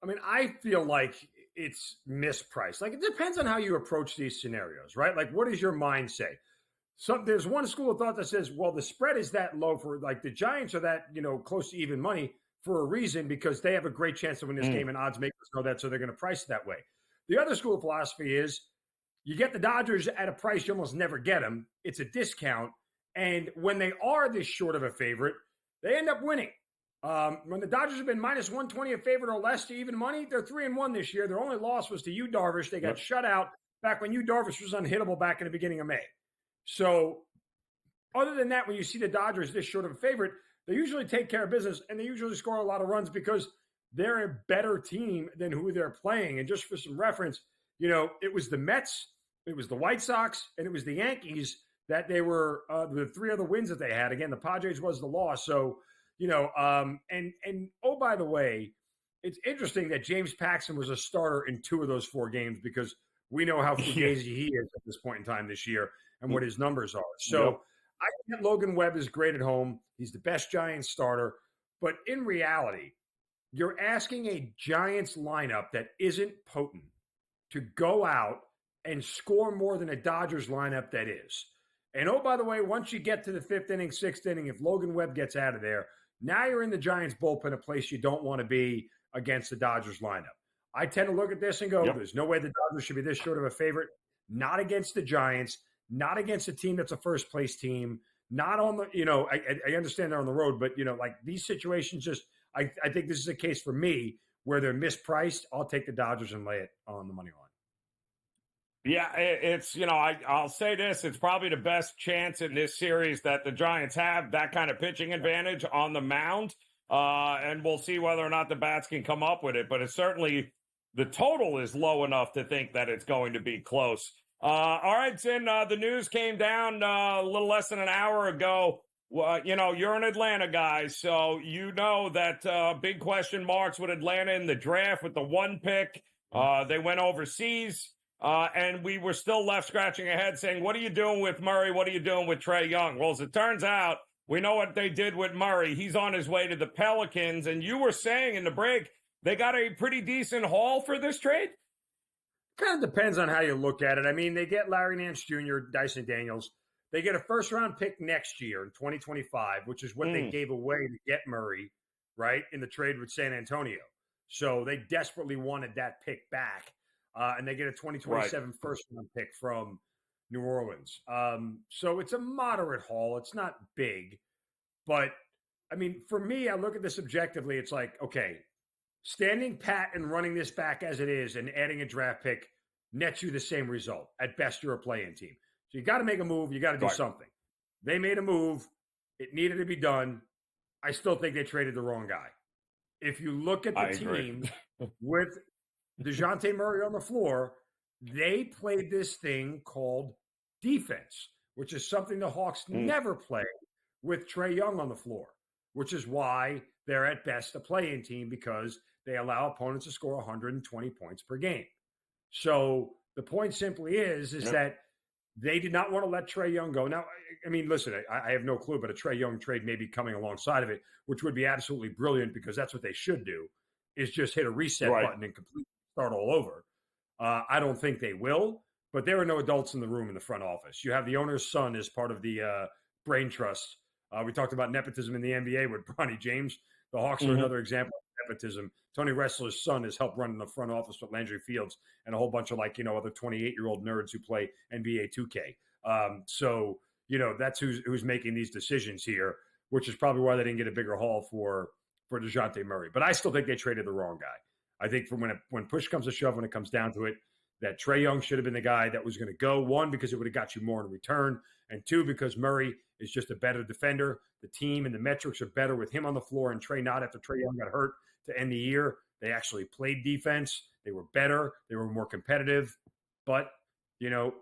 I mean, I feel like it's mispriced. Like, it depends on how you approach these scenarios, right? Like, what does your mind say? So there's one school of thought that says, well, the spread is that low for, like, the Giants are that, close to even money for a reason because they have a great chance to win this game and odds makers know that, so they're going to price it that way. The other school of philosophy is you get the Dodgers at a price you almost never get them. It's a discount. And when they are this short of a favorite, they end up winning. When the Dodgers have been minus 120 a favorite or less to even money, they're 3-1 this year. Their only loss was to Yu Darvish. They got shut out back when Yu Darvish was unhittable back in the beginning of May. So other than that, when you see the Dodgers this short of a favorite, they usually take care of business and they usually score a lot of runs because they're a better team than who they're playing. And just for some reference, it was the Mets, it was the White Sox, and it was the Yankees that they were the 3 other wins that they had. Again, the Padres was the loss. So, and oh, by the way, it's interesting that James Paxton was a starter in 2 of those 4 games because we know how fugazi he is at this point in time this year and what his numbers are. So I think Logan Webb is great at home. He's the best Giants starter. But in reality, you're asking a Giants lineup that isn't potent to go out and score more than a Dodgers lineup that is. And oh, by the way, once you get to the 5th inning, 6th inning, if Logan Webb gets out of there, now you're in the Giants bullpen, a place you don't want to be against the Dodgers lineup. I tend to look at this and go, there's no way the Dodgers should be this short of a favorite. Not against the Giants, not against a team that's a first-place team, not on the, I understand they're on the road, but, like these situations I think this is a case for me where they're mispriced. I'll take the Dodgers and lay it on the money line. Yeah, it's, I'll say this. It's probably the best chance in this series that the Giants have, that kind of pitching advantage on the mound. And we'll see whether or not the bats can come up with it. But it's certainly, the total is low enough to think that it's going to be close. All right, Zin, the news came down a little less than an hour ago. You're an Atlanta guy, so you know that big question marks with Atlanta in the draft with the 1 pick. They went overseas. And we were still left scratching our head saying, what are you doing with Murray? What are you doing with Trae Young? Well, as it turns out, we know what they did with Murray. He's on his way to the Pelicans. And you were saying in the break, they got a pretty decent haul for this trade? Kind of depends on how you look at it. I mean, they get Larry Nance Jr., Dyson Daniels. They get a first-round pick next year in 2025, which is what they gave away to get Murray, right, in the trade with San Antonio. So they desperately wanted that pick back. And they get a 2027 first-round pick from New Orleans. So it's a moderate haul. It's not big. But, I mean, for me, I look at this objectively. It's like, okay, standing pat and running this back as it is and adding a draft pick nets you the same result. At best, you're a play-in team. So you got to make a move. You got to do something. They made a move. It needed to be done. I still think they traded the wrong guy. If you look at the team with DeJounte Murray on the floor, they played this thing called defense, which is something the Hawks never play with Trae Young on the floor, which is why they're at best a play-in team because they allow opponents to score 120 points per game. So the point simply is that they did not want to let Trae Young go. Now, I mean, listen, I have no clue, but a Trae Young trade may be coming alongside of it, which would be absolutely brilliant because that's what they should do, is just hit a reset button and completely start all over. I don't think they will, but there are no adults in the room in the front office. You have the owner's son as part of the brain trust. We talked about nepotism in the NBA with Bronny James. The Hawks are another example of nepotism. Tony Wrestler's son has helped run the front office with Landry Fields and a whole bunch of other 28-year-old nerds who play NBA 2K. So that's who's making these decisions here, which is probably why they didn't get a bigger haul for DeJounte Murray. But I still think they traded the wrong guy. I think when push comes to shove, when it comes down to it, that Trae Young should have been the guy that was going to go. One, because it would have got you more in return. And two, because Murray is just a better defender. The team and the metrics are better with him on the floor and Trae not. After Trae Young got hurt to end the year, they actually played defense. They were better. They were more competitive. But,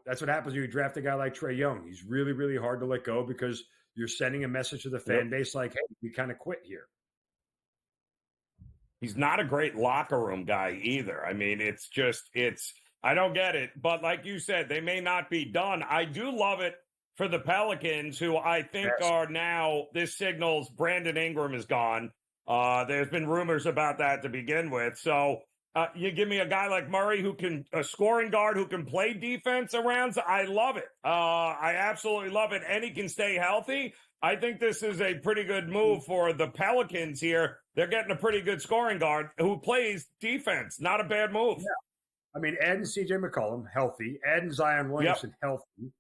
that's what happens when you draft a guy like Trae Young. He's really, really hard to let go because you're sending a message to the fan base like, hey, we kind of quit here. He's not a great locker room guy either. I mean, I don't get it. But like you said, they may not be done. I do love it for the Pelicans, who I think are now, this signals Brandon Ingram is gone. There's been rumors about that to begin with. So you give me a guy like Murray a scoring guard who can play defense around. I love it. I absolutely love it. And he can stay healthy. I think this is a pretty good move for the Pelicans here. They're getting a pretty good scoring guard who plays defense. Not a bad move. Yeah. I mean, adding C.J. McCollum, healthy. Adding Zion Williamson, healthy.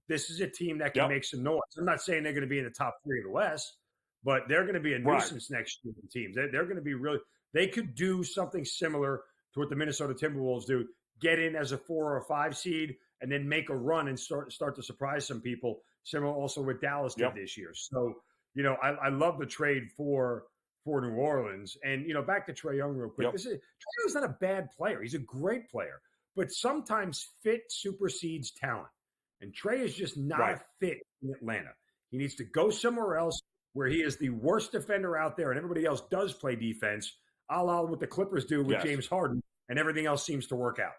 This is a team that can make some noise. I'm not saying they're going to be in the top 3 of the West, but they're going to be a nuisance next year for teams. They're going to be really – they could do something similar to what the Minnesota Timberwolves do, get in as a 4 or a 5 seed and then make a run and start to surprise some people, similar also what Dallas did this year. So, I love the trade for New Orleans. And, back to Trae Young real quick. Trae Young's not a bad player. He's a great player. But sometimes fit supersedes talent. And Trae is just not a fit in Atlanta. He needs to go somewhere else where he is the worst defender out there and everybody else does play defense, a la what the Clippers do with James Harden, and everything else seems to work out.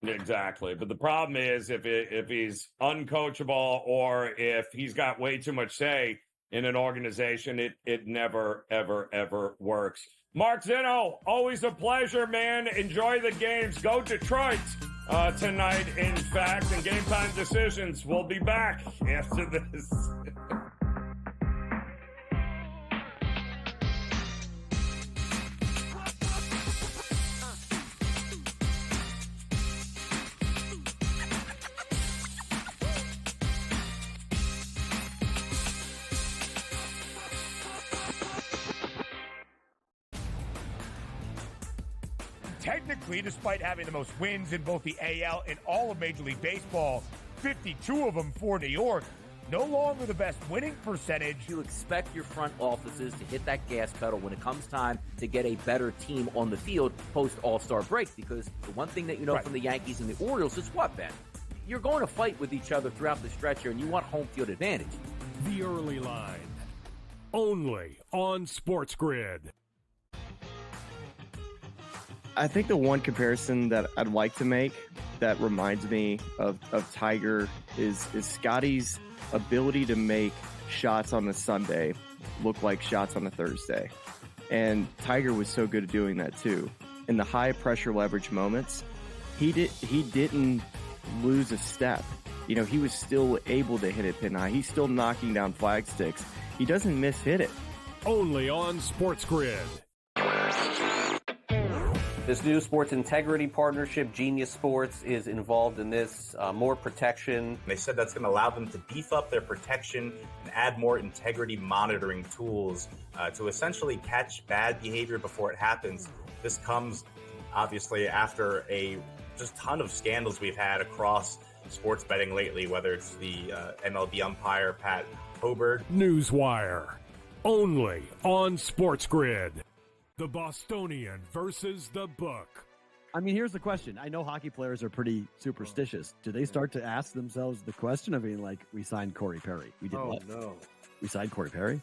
Exactly. But the problem is if he's uncoachable or if he's got way too much say in an organization, it never, ever, ever works. Mark Zinno, always a pleasure, man. Enjoy the games. Go Detroit tonight, in fact. And GameTime Decisions will be back after this. Technically, despite having the most wins in both the AL and all of Major League Baseball, 52 of them for New York, no longer the best winning percentage. You expect your front offices to hit that gas pedal when it comes time to get a better team on the field post All-Star break, because the one thing that you know from the Yankees and the Orioles is what, Ben? You're going to fight with each other throughout the stretch here, and you want home field advantage. The Early Line, only on SportsGrid. I think the one comparison that I'd like to make that reminds me of Tiger is Scotty's ability to make shots on a Sunday look like shots on a Thursday. And Tiger was so good at doing that too. In the high pressure leverage moments, he didn't lose a step. He was still able to hit it pin high. He's still knocking down flag sticks. He doesn't miss hit it. Only on SportsGrid. This new sports integrity partnership, Genius Sports, is involved in this. More protection. They said that's going to allow them to beef up their protection and add more integrity monitoring tools to essentially catch bad behavior before it happens. This comes obviously after a just ton of scandals we've had across sports betting lately, whether it's the MLB umpire, Pat Hobert. Newswire, only on SportsGrid. The Bostonian versus the Book. I mean, here's the question. I know hockey players are pretty superstitious. Do they start to ask themselves the question of being like, we signed Corey Perry? We did what? No. We signed Corey Perry?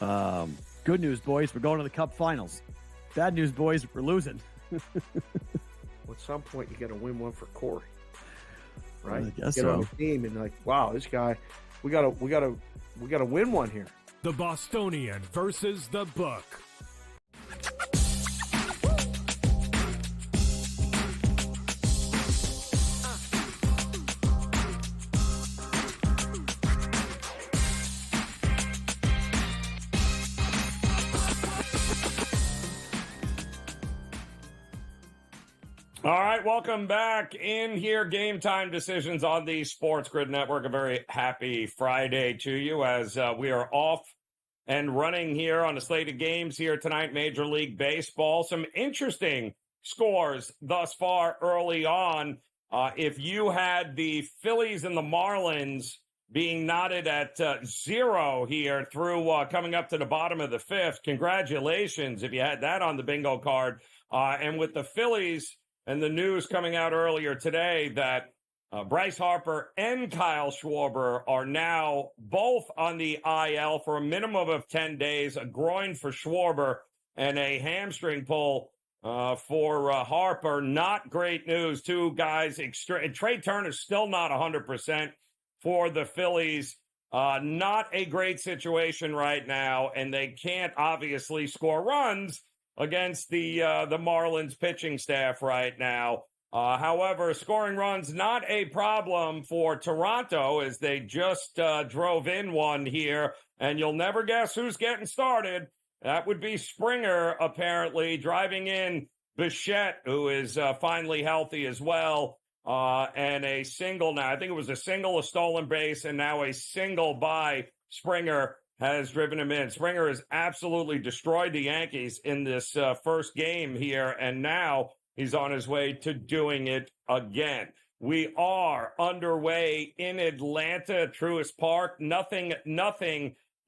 Good news, boys. We're going to the Cup Finals. Bad news, boys. We're losing. At some point, you got to win one for Corey, right? I guess Get so. on the team and like, wow, this guy, we gotta win one here. The Bostonian versus the Book. All right, welcome back in here. Game Time Decisions on the SportsGrid Network. A very happy Friday to you as we are off and running here on a slate of games here tonight, Major League Baseball. Some interesting scores thus far early on. If you had the Phillies and the Marlins being knotted at 0 here through coming up to the bottom of the fifth, congratulations if you had that on the bingo card. And with the Phillies and the news coming out earlier today that Bryce Harper and Kyle Schwarber are now both on the IL for a minimum of 10 days, a groin for Schwarber and a hamstring pull for Harper. Not great news. Two guys, Trey Turner's still not 100% for the Phillies. Not a great situation right now, and they can't obviously score runs against the Marlins pitching staff right now. However, scoring runs not a problem for Toronto as they just drove in one here, and you'll never guess who's getting started. That would be Springer, apparently, driving in Bichette, who is finally healthy as well, and a single now. I think it was a single, a stolen base, and now a single by Springer has driven him in. Springer has absolutely destroyed the Yankees in this first game here, and now he's on his way to doing it again. We are underway in Atlanta, Truist Park. Nothing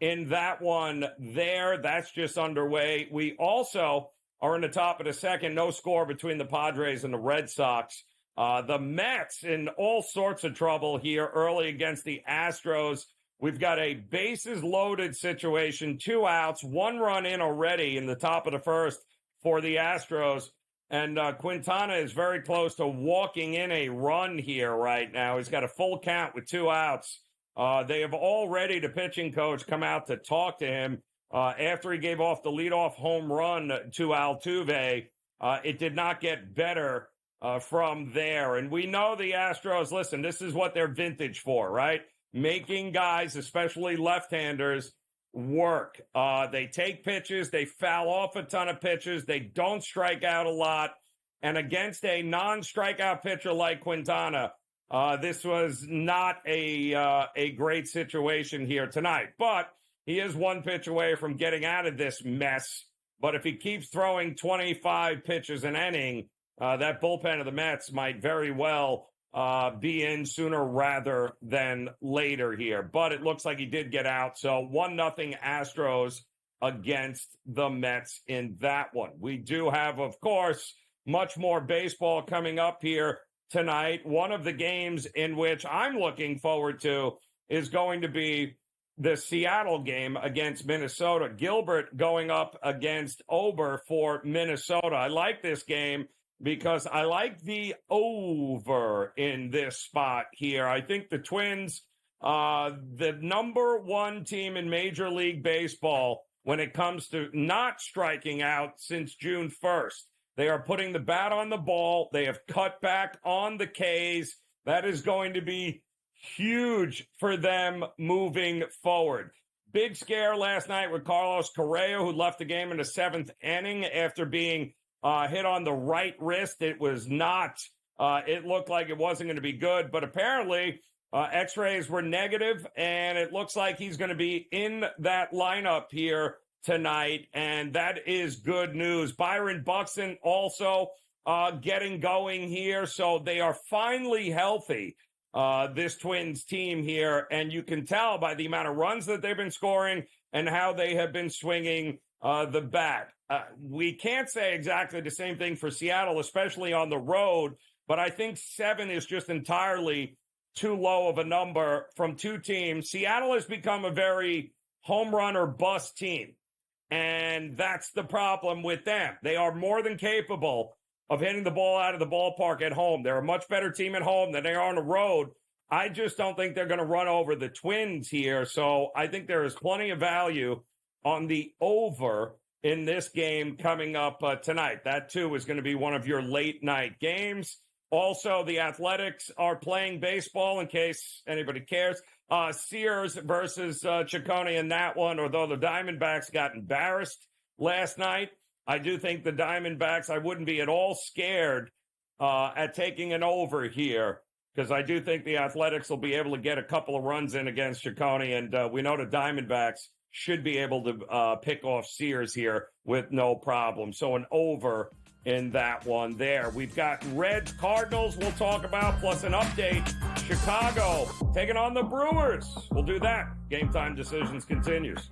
in that one there. That's just underway. We also are in the top of the second. No score between the Padres and the Red Sox. The Mets in all sorts of trouble here early against the Astros. We've got a bases-loaded situation, 2 outs, 1 run in already in the top of the first for the Astros. And Quintana is very close to walking in a run here right now. He's got a full count with 2 outs. They have already, the pitching coach, come out to talk to him after he gave off the leadoff home run to Altuve. It did not get better from there. And we know the Astros, listen, this is what they're vintage for, right? Making guys, especially left-handers, work. They take pitches. They foul off a ton of pitches. They don't strike out a lot. And against a non-strikeout pitcher like Quintana, this was not a great situation here tonight. But he is 1 pitch away from getting out of this mess. But if he keeps throwing 25 pitches an inning, that bullpen of the Mets might very well be in sooner rather than later here. But it looks like he did get out. So 1-0 Astros against the Mets in that one. We do have, of course, much more baseball coming up here tonight. One of the games in which I'm looking forward to is going to be the Seattle game against Minnesota. Gilbert going up against Ober for Minnesota. I like this game because I like the over in this spot here. I think the Twins, the number 1 team in Major League Baseball when it comes to not striking out since June 1st. They are putting the bat on the ball. They have cut back on the Ks. That is going to be huge for them moving forward. Big scare last night with Carlos Correa, who left the game in the 7th inning after being hit on the right wrist. It was not, it looked like it wasn't going to be good, but apparently x-rays were negative, and it looks like he's going to be in that lineup here tonight, and that is good news. Byron Buxton also getting going here, so they are finally healthy, this Twins team here, and you can tell by the amount of runs that they've been scoring and how they have been swinging the bat. We can't say exactly the same thing for Seattle, especially on the road, but I think 7 is just entirely too low of a number from 2 teams. Seattle has become a very home run or bust team, and that's the problem with them. They are more than capable of hitting the ball out of the ballpark at home. They're a much better team at home than they are on the road. I just don't think they're going to run over the Twins here, so I think there is plenty of value on the over in this game coming up tonight. That, too, is going to be one of your late-night games. Also, the Athletics are playing baseball, in case anybody cares. Sears versus Ciccone in that one, although the Diamondbacks got embarrassed last night. I do think the Diamondbacks, I wouldn't be at all scared at taking an over here, because I do think the Athletics will be able to get a couple of runs in against Ciccone, and we know the Diamondbacks should be able to pick off Sears here with no problem. So an over in that one there. We've got Reds, Cardinals we'll talk about, plus an update. Chicago taking on the Brewers. We'll do that. Game Time Decisions continues.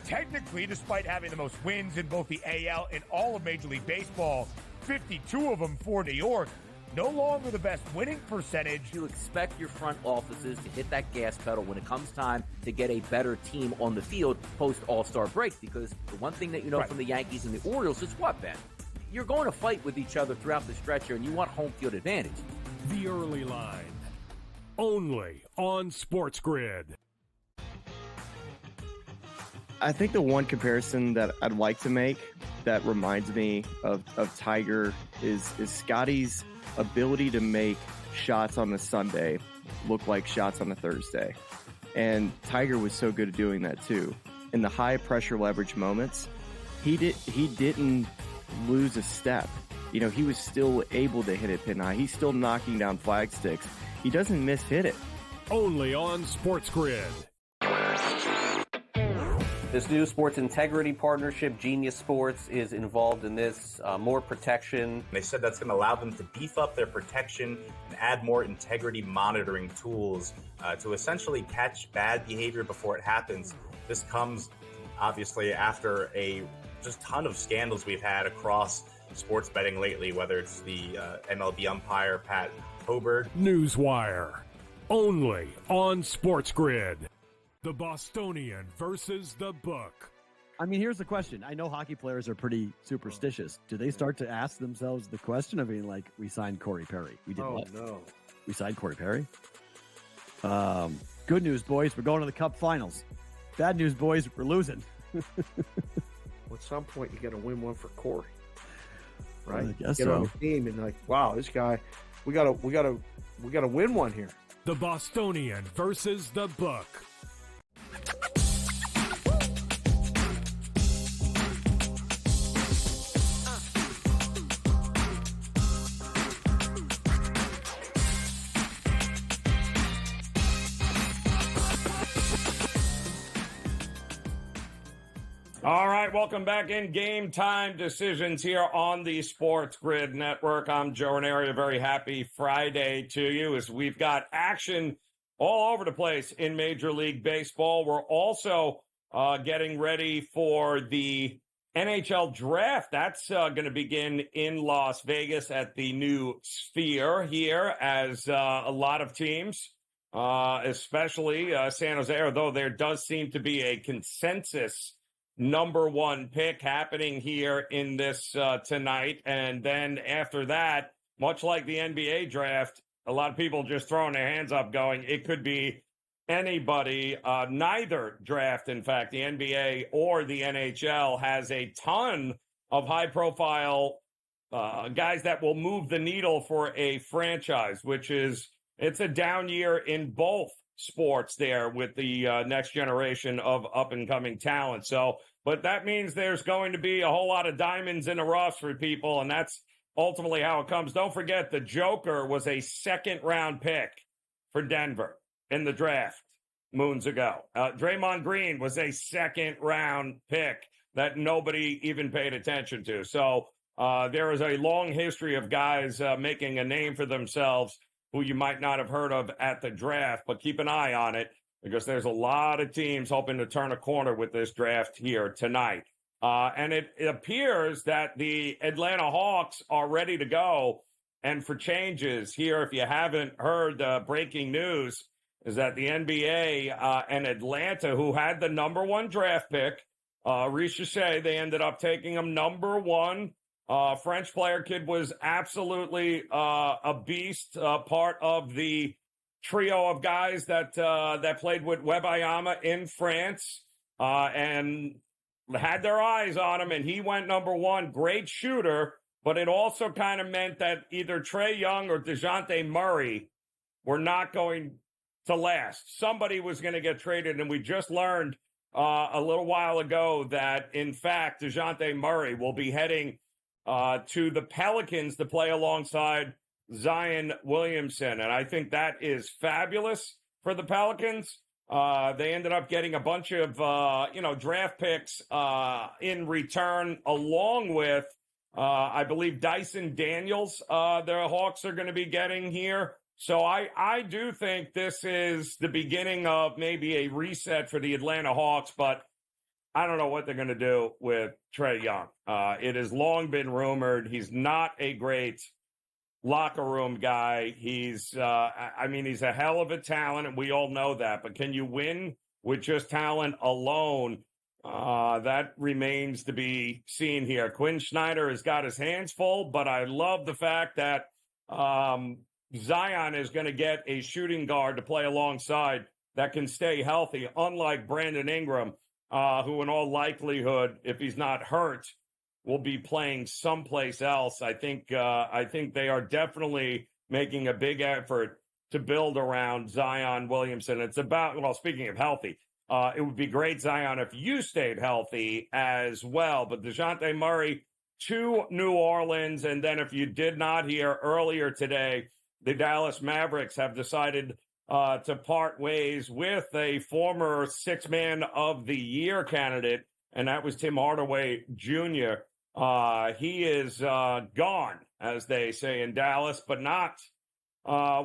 Technically, despite having the most wins in both the AL and all of Major League Baseball, 52 of them for New York, no longer the best winning percentage. You expect your front offices to hit that gas pedal when it comes time to get a better team on the field post All-Star break, because the one thing that you know from the Yankees and the Orioles is what, Ben? You're going to fight with each other throughout the stretch here, and you want home field advantage. The early line, only on SportsGrid. I think the one comparison that I'd like to make that reminds me of Tiger is Scotty's ability to make shots on a Sunday look like shots on a Thursday. And Tiger was so good at doing that too. In the high pressure leverage moments, he didn't lose a step. You know, he was still able to hit it pin high. He's still knocking down flag sticks. He doesn't miss hit it. Only on SportsGrid. This new sports integrity partnership, Genius Sports, is involved in this. More protection. They said that's going to allow them to beef up their protection and add more integrity monitoring tools to essentially catch bad behavior before it happens. This comes, obviously, after a just ton of scandals we've had across sports betting lately, whether it's the MLB umpire, Pat Hoberg. Newswire. Only on SportsGrid. The Bostonian versus the book. I mean, here's the question. I know hockey players are pretty superstitious. Do they start to ask themselves the question of being like, we signed Corey Perry? We did what? No. We signed Corey Perry? Good news, boys. We're going to the Cup Finals. Bad news, boys. We're losing. At some point, you got to win one for Corey, right? I guess Get so. on the team and like, wow, this guy, we got to win one here. The Bostonian versus the book. All right, welcome back in Game Time Decisions here on the SportsGrid Network. I'm Joe Raineri. A very happy Friday to you as we've got action all over the place in Major League Baseball. We're also getting ready for the NHL draft. That's going to begin in Las Vegas at the new Sphere here as a lot of teams, especially San Jose, although there does seem to be a consensus number one pick happening here in this tonight. And then after that, much like the NBA draft, a lot of people just throwing their hands up going, it could be anybody. Neither draft, in fact, the NBA or the NHL has a ton of high-profile guys that will move the needle for a franchise, which is, it's a down year in both sports there with the next generation of up-and-coming talent. So, but that means there's going to be a whole lot of diamonds in the rough for people, and that's ultimately how it comes. Don't forget, the Joker was a second-round pick for Denver in the draft moons ago. Draymond Green was a second-round pick that nobody even paid attention to. So there is a long history of guys making a name for themselves who you might not have heard of at the draft, but keep an eye on it because there's a lot of teams hoping to turn a corner with this draft here tonight. And it appears that the Atlanta Hawks are ready to go. And for changes here, if you haven't heard breaking news, is that the NBA and Atlanta, who had the number one draft pick, Ricochet, they ended up taking him number one. French player kid was absolutely a beast, part of the trio of guys that played with Wembanyama in France. And had their eyes on him, and he went number one. Great shooter, but it also kind of meant that either Trae Young or DeJounte Murray were not going to last. Somebody was going to get traded, and we just learned a little while ago that, in fact, DeJounte Murray will be heading to the Pelicans to play alongside Zion Williamson, and I think that is fabulous for the Pelicans. They ended up getting a bunch of draft picks in return, along with I believe Dyson Daniels. The Hawks are going to be getting here. So I do think this is the beginning of maybe a reset for the Atlanta Hawks, but I don't know what they're going to do with Trae Young. It has long been rumored he's not a great locker room guy. He's he's a hell of a talent, and we all know that. But can you win with just talent alone? That remains to be seen here. Quinn Snyder has got his hands full, but I love the fact that Zion is going to get a shooting guard to play alongside that can stay healthy, unlike Brandon Ingram, who in all likelihood, if he's not hurt, will be playing someplace else. I think they are definitely making a big effort to build around Zion Williamson. It's about, well, speaking of healthy, it would be great, Zion, if you stayed healthy as well. But DeJounte Murray to New Orleans, and then if you did not hear earlier today, the Dallas Mavericks have decided to part ways with a former Six-Man of the Year candidate, and that was Tim Hardaway Jr. He is gone, as they say in Dallas, but not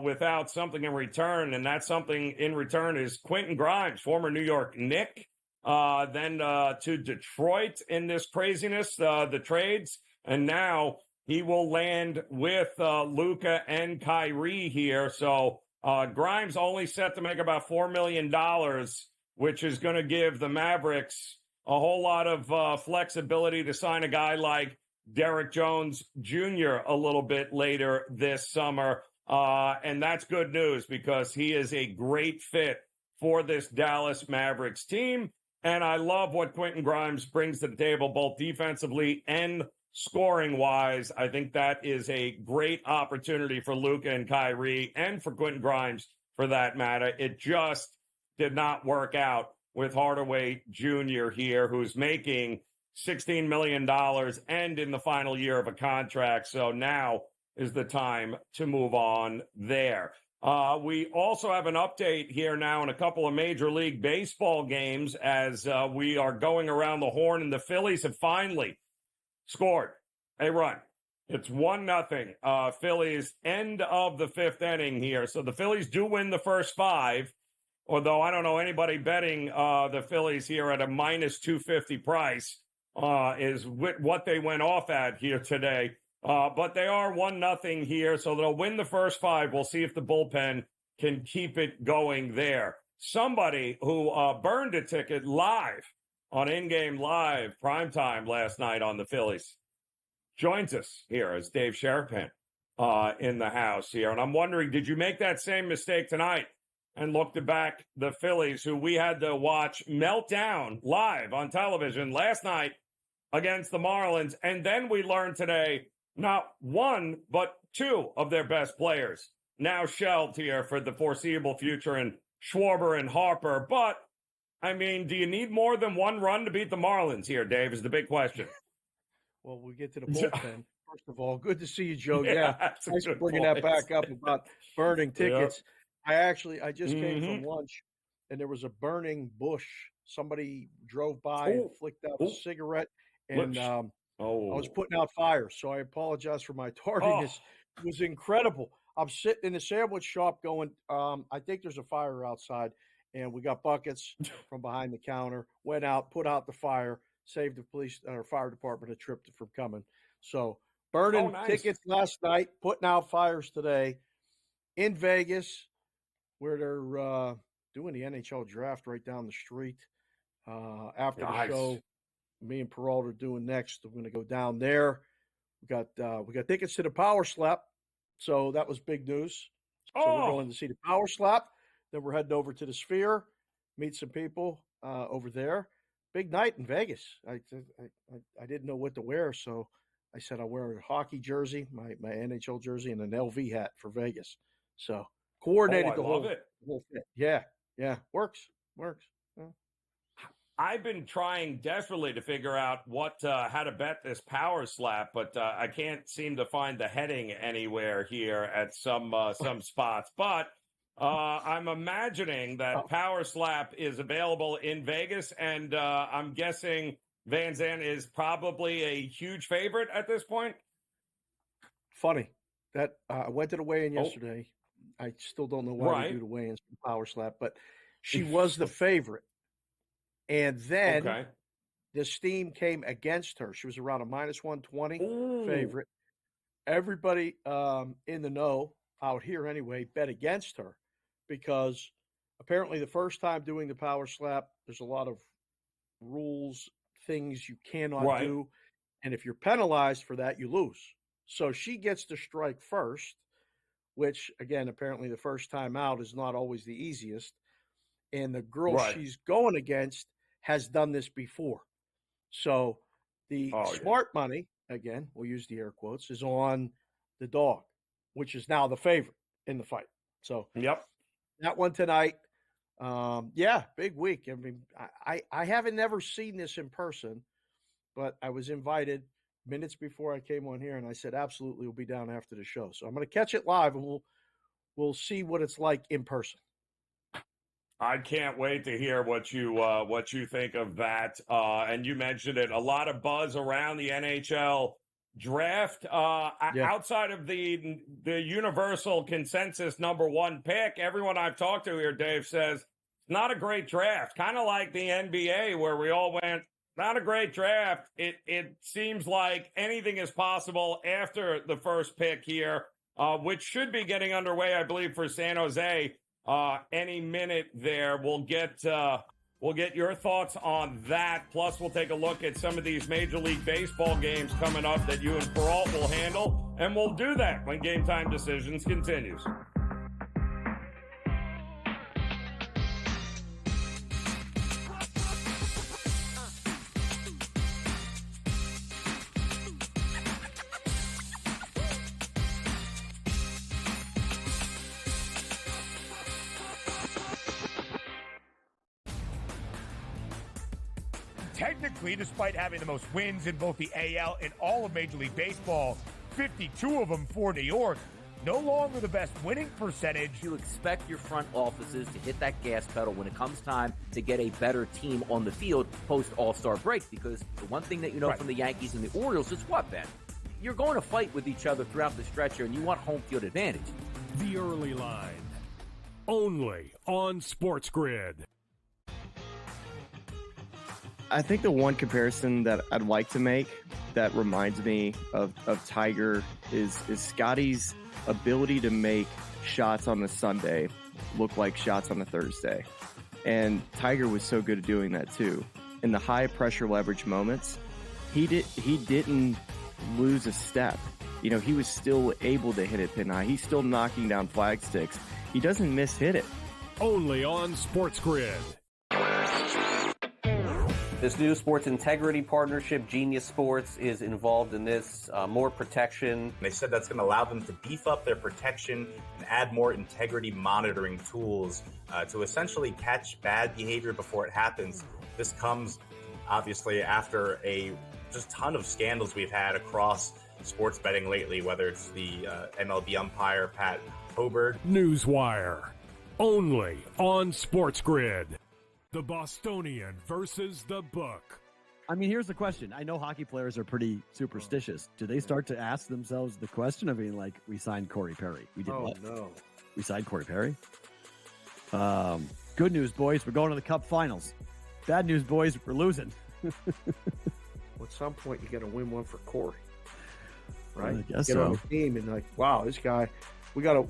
without something in return, and that something in return is Quentin Grimes, former New York Knick, then to Detroit in this craziness, the trades, and now he will land with Luka and Kyrie here. So Grimes only set to make about $4 million, which is going to give the Mavericks a whole lot of flexibility to sign a guy like Derek Jones Jr. a little bit later this summer. And that's good news because he is a great fit for this Dallas Mavericks team. And I love what Quentin Grimes brings to the table, both defensively and scoring-wise. I think that is a great opportunity for Luka and Kyrie, and for Quentin Grimes, for that matter. It just did not work out with Hardaway Jr. here, who's making $16 million and in the final year of a contract. So now is the time to move on there. We also have an update here now in a couple of Major League Baseball games as we are going around the horn, and the Phillies have finally scored a run. It's 1-0. Phillies, end of the fifth inning here. So the Phillies do win the first five, although I don't know anybody betting the Phillies here at a minus 250 price is what they went off at here today. But they are 1-0 here, so they'll win the first five. We'll see if the bullpen can keep it going there. Somebody who burned a ticket live on In-Game Live primetime last night on the Phillies joins us here as Dave Sherapan in the house here. And I'm wondering, did you make that same mistake tonight and looked back the Phillies, who we had to watch melt down live on television last night against the Marlins, and then we learned today not one, but two of their best players now shelved here for the foreseeable future, in Schwarber and Harper. But, I mean, do you need more than one run to beat the Marlins here, Dave, is the big question. Well, we get to the bullpen. First of all, good to see you, Joe. Yeah, Thanks for bringing that back up about burning tickets. Yep. I just came from lunch, and there was a burning bush. Somebody drove by and flicked out a cigarette, and I was putting out fires, so I apologize for my tardiness. It was incredible. I'm sitting in the sandwich shop going, I think there's a fire outside, and we got buckets from behind the counter, went out, put out the fire, saved the police or fire department a trip from coming. So burning tickets last night, putting out fires today in Vegas, where they're doing the NHL draft right down the street. After the show, me and Peralta are doing next. I'm going to go down there. We got tickets to the Power Slap, so that was big news. So we're going to see the Power Slap. Then we're heading over to the Sphere, meet some people over there. big night in Vegas. I didn't know what to wear, so I said I'll wear a hockey jersey, my NHL jersey, and an LV hat for Vegas. So coordinated I the love it. whole fit. Yeah, works. Yeah. I've been trying desperately to figure out how to bet this power slap, but I can't seem to find the heading anywhere here at some spots. But I'm imagining that power slap is available in Vegas, and I'm guessing Van Zandt is probably a huge favorite at this point. Funny that I went to the weigh-in yesterday. I still don't know why they do the weigh-ins for power slap, but she was the favorite. And then the steam came against her. She was around a -120 favorite. Everybody in the know out here anyway bet against her because apparently the first time doing the power slap, there's a lot of rules, things you cannot do. And if you're penalized for that, you lose. So she gets to strike first, which again, apparently the first time out is not always the easiest. And the girl she's going against has done this before. So the smart money, again, we'll use the air quotes, is on the dog, which is now the favorite in the fight. So that one tonight, big week. I mean, I haven't never seen this in person, but I was invited minutes before I came on here, and I said, absolutely, we'll be down after the show. So I'm going to catch it live, and we'll see what it's like in person. I can't wait to hear what you think of that. And you mentioned it, a lot of buzz around the NHL draft. Outside of the universal consensus number one pick, everyone I've talked to here, Dave, says it's not a great draft. Kind of like the NBA where we all went, not a great draft. It seems like anything is possible after the first pick here, which should be getting underway, I believe, for San Jose. Any minute there. We'll get your thoughts on that. Plus, we'll take a look at some of these Major League Baseball games coming up that you and Peralt will handle, and we'll do that when Game Time Decisions continues. Technically, despite having the most wins in both the AL and all of Major League Baseball, 52 of them for New York, no longer the best winning percentage. You expect your front offices to hit that gas pedal when it comes time to get a better team on the field post All-Star break, because the one thing that you know from the Yankees and the Orioles is what, Ben? You're going to fight with each other throughout the stretch here, and you want home field advantage. The early line, only on SportsGrid. I think the one comparison that I'd like to make that reminds me of Tiger is Scotty's ability to make shots on the Sunday look like shots on a Thursday. And Tiger was so good at doing that too. In the high pressure leverage moments, he didn't lose a step. You know, he was still able to hit it pin high. He's still knocking down flag sticks. He doesn't miss-hit it. Only on SportsGrid. This new sports integrity partnership, Genius Sports, is involved in this. More protection. They said that's going to allow them to beef up their protection and add more integrity monitoring tools to essentially catch bad behavior before it happens. This comes, obviously, after a just ton of scandals we've had across sports betting lately, whether it's the MLB umpire, Pat Hoberg. Newswire. Only on SportsGrid. The Bostonian versus the book. I mean, here's the question. I know hockey players are pretty superstitious. Do they start to ask themselves the question of being like, we signed Corey Perry? We did what? No. We signed Corey Perry? Good news, boys. We're going to the Cup Finals. Bad news, boys. We're losing. At some point, you got to win one for Corey, right? I guess Get so. on the team and like, wow, this guy, we gotta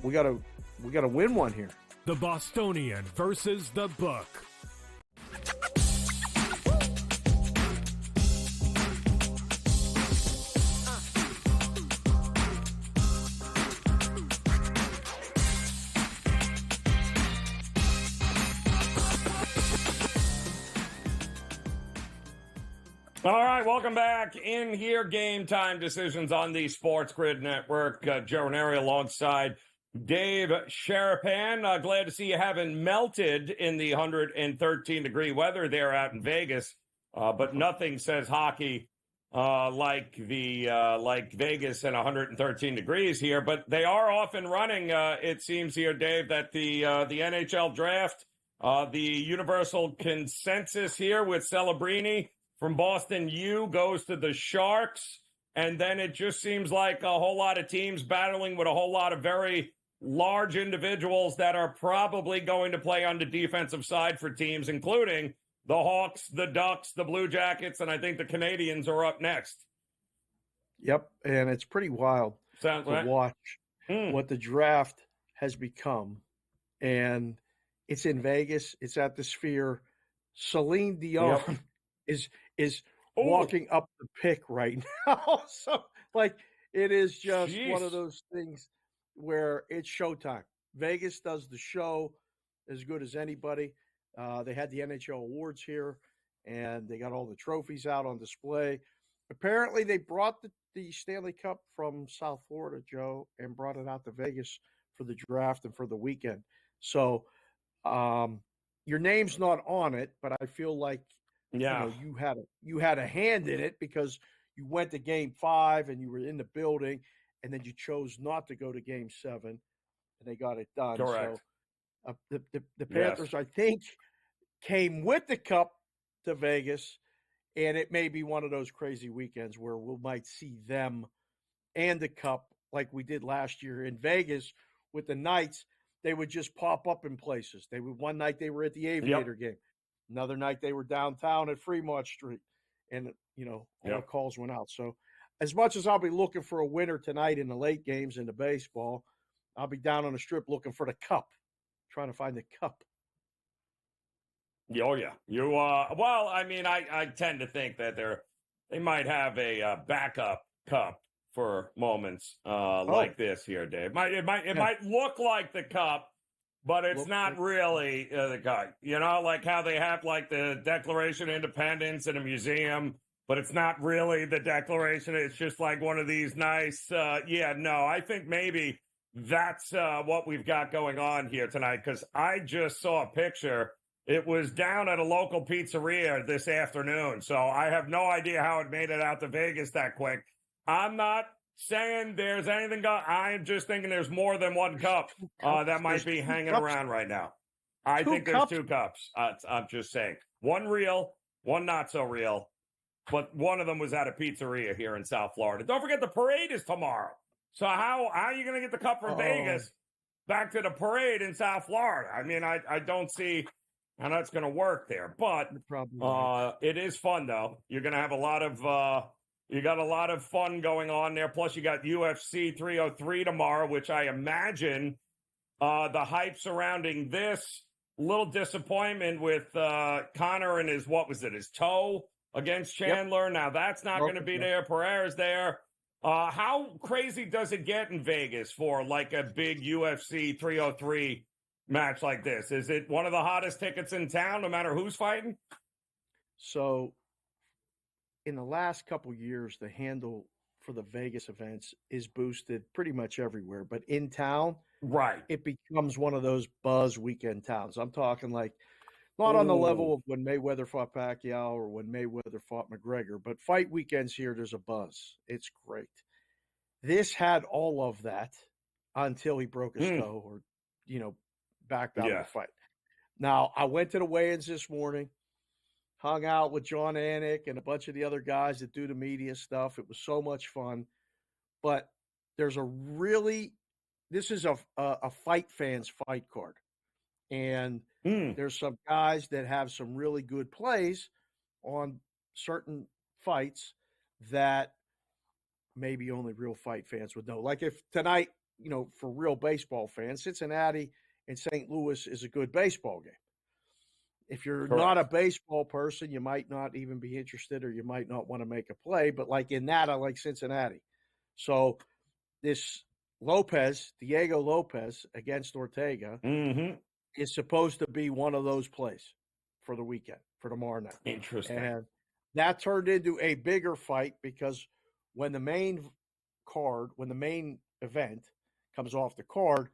win one here. The Bostonian versus the book. All right, welcome back in here. Game Time Decisions on the SportsGrid Network. Joe Raineri alongside Dave Sharapan. Glad to see you haven't melted in the 113-degree weather there out in Vegas. But nothing says hockey like Vegas and 113 degrees here. But they are off and running. It seems here, Dave, that the NHL draft, the universal consensus here with Celebrini from Boston U goes to the Sharks, and then it just seems like a whole lot of teams battling with a whole lot of very large individuals that are probably going to play on the defensive side for teams, including the Hawks, the Ducks, the Blue Jackets, and I think the Canadians are up next. Yep, and it's pretty wild to watch what the draft has become. And it's in Vegas. It's at the Sphere. Celine Dion is walking up the pick right now. So, like, it is just one of those things where it's showtime. Vegas does the show as good as anybody. They had the NHL awards here, and they got all the trophies out on display. Apparently, they brought the Stanley Cup from South Florida, Joe, and brought it out to Vegas for the draft and for the weekend. So, your name's not on it, but I feel like you had a hand in it because you went to Game 5 and you were in the building, and then you chose not to go to Game 7, and they got it done. Correct. So, the Panthers, I think, came with the Cup to Vegas, and it may be one of those crazy weekends where we might see them and the Cup like we did last year in Vegas with the Knights. They would just pop up in places. One night they were at the Aviator game. Another night they were downtown at Fremont Street, and all the calls went out. So as much as I'll be looking for a winner tonight in the late games in the baseball, I'll be down on the strip looking for the Cup, trying to find the Cup. Oh, yeah. Well, I mean, I tend to think that they might have a backup Cup for moments like this here, Dave. It might look like the Cup, but it's not really the Cup. Like how they have like the Declaration of Independence in a museum, but it's not really the Declaration. It's just like one of these nice, I think maybe that's what we've got going on here tonight, because I just saw a picture. It was down at a local pizzeria this afternoon, so I have no idea how it made it out to Vegas that quick. I'm not saying there's anything going. I'm just thinking there's more than one Cup that might be hanging around right now. I think there's 2 Cups. I'm just saying. One real, one not so real, but one of them was at a pizzeria here in South Florida. Don't forget the parade is tomorrow. So how are you going to get the Cup from Vegas back to the parade in South Florida? I mean, I don't see how that's going to work there, but it is fun though. You're going to have a lot of fun going on there. Plus, you got UFC 303 tomorrow, which I imagine the hype surrounding this, little disappointment with Connor and his toe against Chandler. Yep. Now that's not going to be there. Pereira's there. How crazy does it get in Vegas for like a big UFC 303 match like this? Is it one of the hottest tickets in town, no matter who's fighting? So in the last couple years, the handle for the Vegas events is boosted pretty much everywhere. But in town, it becomes one of those buzz weekend towns. I'm talking like not on the level of when Mayweather fought Pacquiao or when Mayweather fought McGregor, but fight weekends here, there's a buzz. It's great. This had all of that until he broke his toe or, backed out of the fight. Now, I went to the weigh-ins this morning, hung out with John Anik and a bunch of the other guys that do the media stuff. It was so much fun. But there's this is a fight fans fight card. And there's some guys that have some really good plays on certain fights that maybe only real fight fans would know. Like if tonight, for real baseball fans, Cincinnati and St. Louis is a good baseball game. If you're not a baseball person, you might not even be interested or you might not want to make a play. But like in that, I like Cincinnati. So this Diego Lopez against Ortega is supposed to be one of those plays for the weekend, for tomorrow night. Interesting. And That turned into a bigger fight because when the main event comes off the card,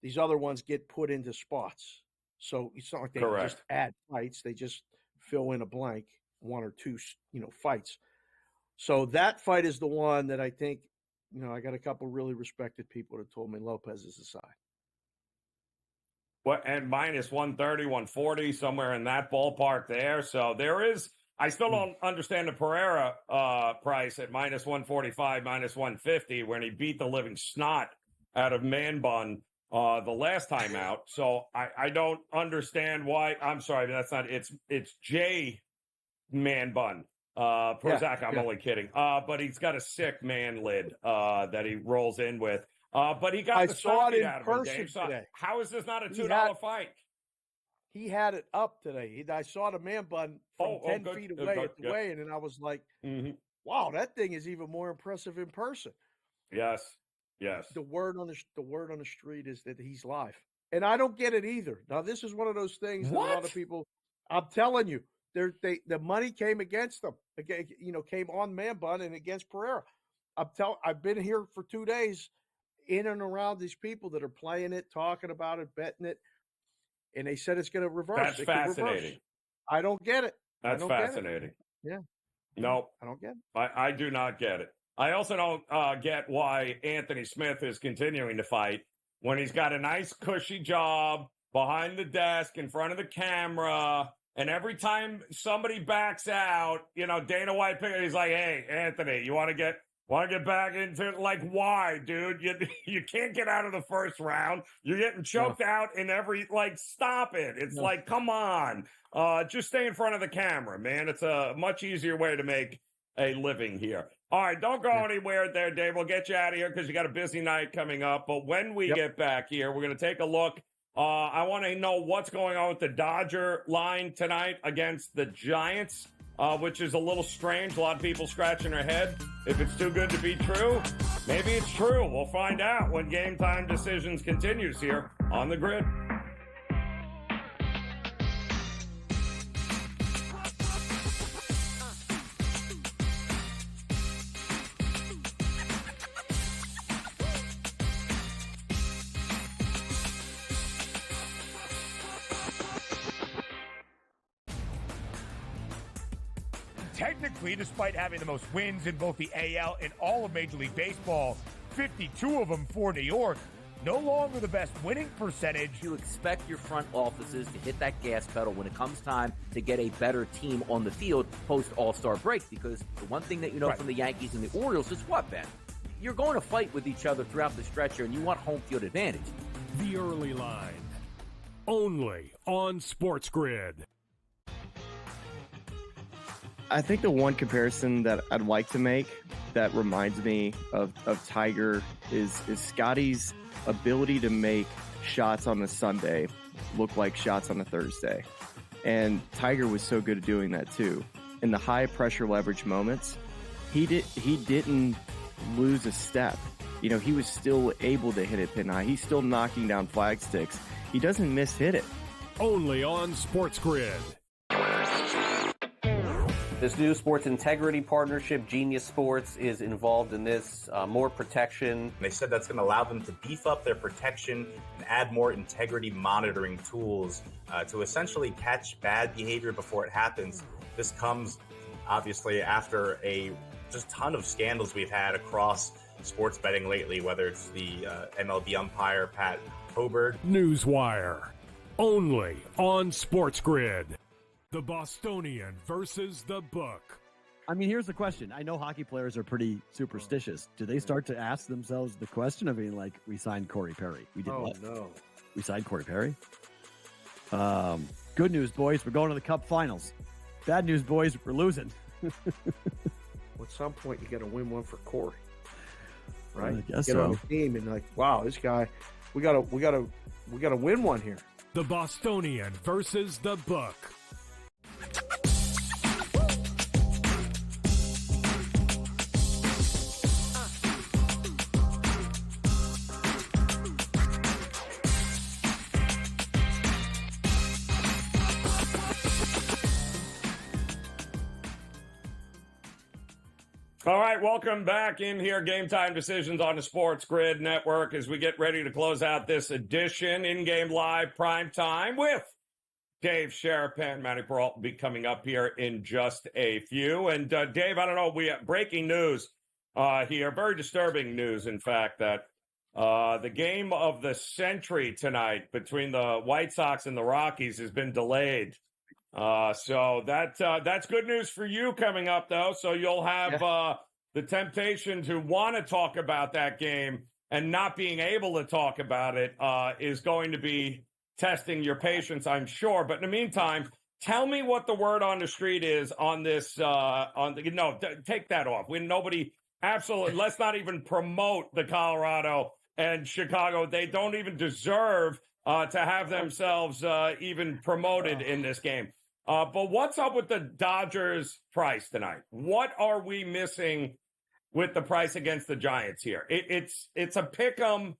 these other ones get put into spots. So it's not like they just add fights; they just fill in a blank, one or two, fights. So that fight is the one that I think, I got a couple really respected people that told me Lopez is the side. What, and minus 130, 140, somewhere in that ballpark there. So there is, I still don't understand the Pereira price at minus 145, minus 150 when he beat the living snot out of Man Bun the last time out. So I don't understand why. I'm sorry, that's not, it's J Man Bun. Prozac, I'm only kidding. But he's got a sick man lid that he rolls in with. But he got the saw it in out of person him, Dave. So today. how is this not a $2 fight? He had it up today. I saw the Man Bun from 10 feet away at the weigh-in, and I was like, wow, that thing is even more impressive in person. Yes. The word on the street is that he's live. And I don't get it either. Now, this is one of those things that a lot of people, I'm telling you, the money came against them. Came on Man Bun and against Pereira. I've been here for 2 days in and around these people that are playing it, talking about it, betting it, and they said it's going to reverse. That's fascinating. I don't get it. That's fascinating. Yeah. No, I don't get it. I do not get it. I also don't get why Anthony Smith is continuing to fight when he's got a nice cushy job behind the desk in front of the camera. And every time somebody backs out, Dana White, he's like, "Hey, Anthony, you want to get back into it?" Like, why, dude? You can't get out of the first round. You're getting choked out in every, stop it. It's like, come on. Just stay in front of the camera, man. It's a much easier way to make a living here. All right, don't go anywhere there, Dave. We'll get you out of here because you got a busy night coming up. But when we get back here, we're going to take a look. I want to know what's going on with the Dodger line tonight against the Giants, which is a little strange. A lot of people scratching their head. If it's too good to be true, maybe it's true. We'll find out when Game Time Decisions continues here on the Grid. Technically, despite having the most wins in both the AL and all of Major League Baseball, 52 of them for New York, no longer the best winning percentage. You expect your front offices to hit that gas pedal when it comes time to get a better team on the field post All-Star break, because the one thing that you know from the Yankees and the Orioles is what, Ben? You're going to fight with each other throughout the stretch here, and you want home field advantage. The early line, only on SportsGrid. I think the one comparison that I'd like to make that reminds me of Tiger is Scotty's ability to make shots on a Sunday look like shots on a Thursday. And Tiger was so good at doing that too. In the high pressure leverage moments, he didn't lose a step. He was still able to hit it pin high. He's still knocking down flag sticks. He doesn't miss hit it. Only on SportsGrid. This new sports integrity partnership, Genius Sports, is involved in this. More protection. They said that's going to allow them to beef up their protection and add more integrity monitoring tools to essentially catch bad behavior before it happens. This comes, obviously, after a just ton of scandals we've had across sports betting lately, whether it's the MLB umpire, Pat Hobert. Newswire. Only on SportsGrid. The Bostonian versus the Book. I mean, here's the question. I know hockey players are pretty superstitious. Do they start to ask themselves the question of being like, we signed Corey Perry? We did what? No. We signed Corey Perry? Good news, boys. We're going to the Cup Finals. Bad news, boys. We're losing. At some point, you got to win one for Corey, right? I guess Get so. on the team and wow, this guy, we gotta win one here. The Bostonian versus the Book. All right, welcome back in here. Game Time Decisions on the Sports Grid Network as we get ready to close out this edition. In-game live prime time with Dave Sharapan. Matty Peralt will be coming up here in just a few. And Dave, I don't know, we have breaking news here, very disturbing news, in fact, that the game of the century tonight between the White Sox and the Rockies has been delayed. So that's good news for you coming up, though. So you'll have the temptation to want to talk about that game and not being able to talk about it is going to be testing your patience, I'm sure. But in the meantime, tell me what the word on the street is on this. Take that off. Absolutely. Let's not even promote the Colorado and Chicago. They don't even deserve to have themselves even promoted in this game. But what's up with the Dodgers price tonight? What are we missing with the price against the Giants here? It's a pick 'em,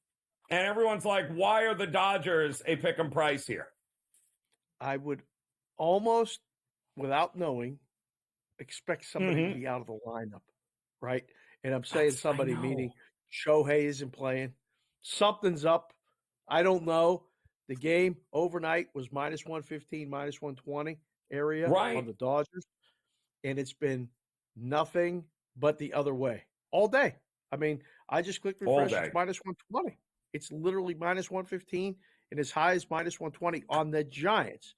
and everyone's like, why are the Dodgers a pick 'em price here? I would almost, without knowing, expect somebody to be out of the lineup, right? And I'm saying somebody, meaning Shohei isn't playing. Something's up. I don't know. The game overnight was minus 115, minus 120 area on the Dodgers, and it's been nothing but the other way all day. I mean, I just clicked refresh. It's minus 120. It's literally minus 115 and as high as minus 120 on the Giants.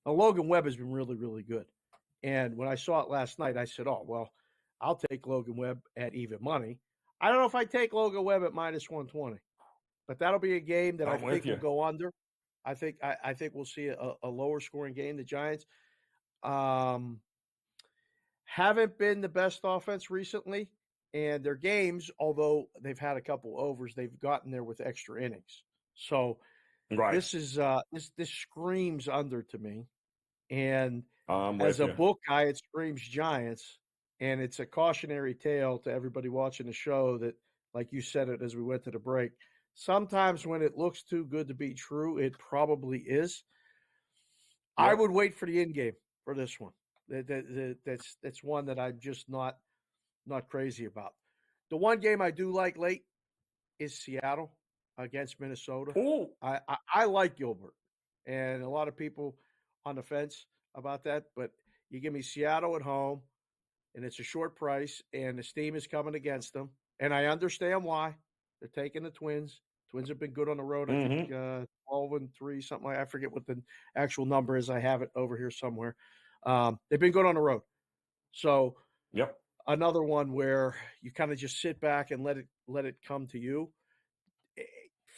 Now, Logan Webb has been really, really good. And when I saw it last night, I said, oh, well, I'll take Logan Webb at even money. I don't know if I take Logan Webb at minus 120, but that'll be a game that I think will go under. I think we'll see a lower scoring game. The Giants haven't been the best offense recently, and their games, although they've had a couple overs, they've gotten there with extra innings. So this is this screams under to me. And as a book guy, it screams Giants, and it's a cautionary tale to everybody watching the show that, like you said it as we went to the break, sometimes when it looks too good to be true, it probably is. I would wait for the in game for this one. That's one that I'm just not crazy about. The one game I do like late is Seattle against Minnesota. I like Gilbert, and a lot of people on the fence about that, but you give me Seattle at home, and it's a short price, and the steam is coming against them, and I understand why. They're taking the Twins. Twins have been good on the road. I think 12-3, something like that. I forget what the actual number is. I have it over here somewhere. They've been good on the road. So another one where you kind of just sit back and let it come to you.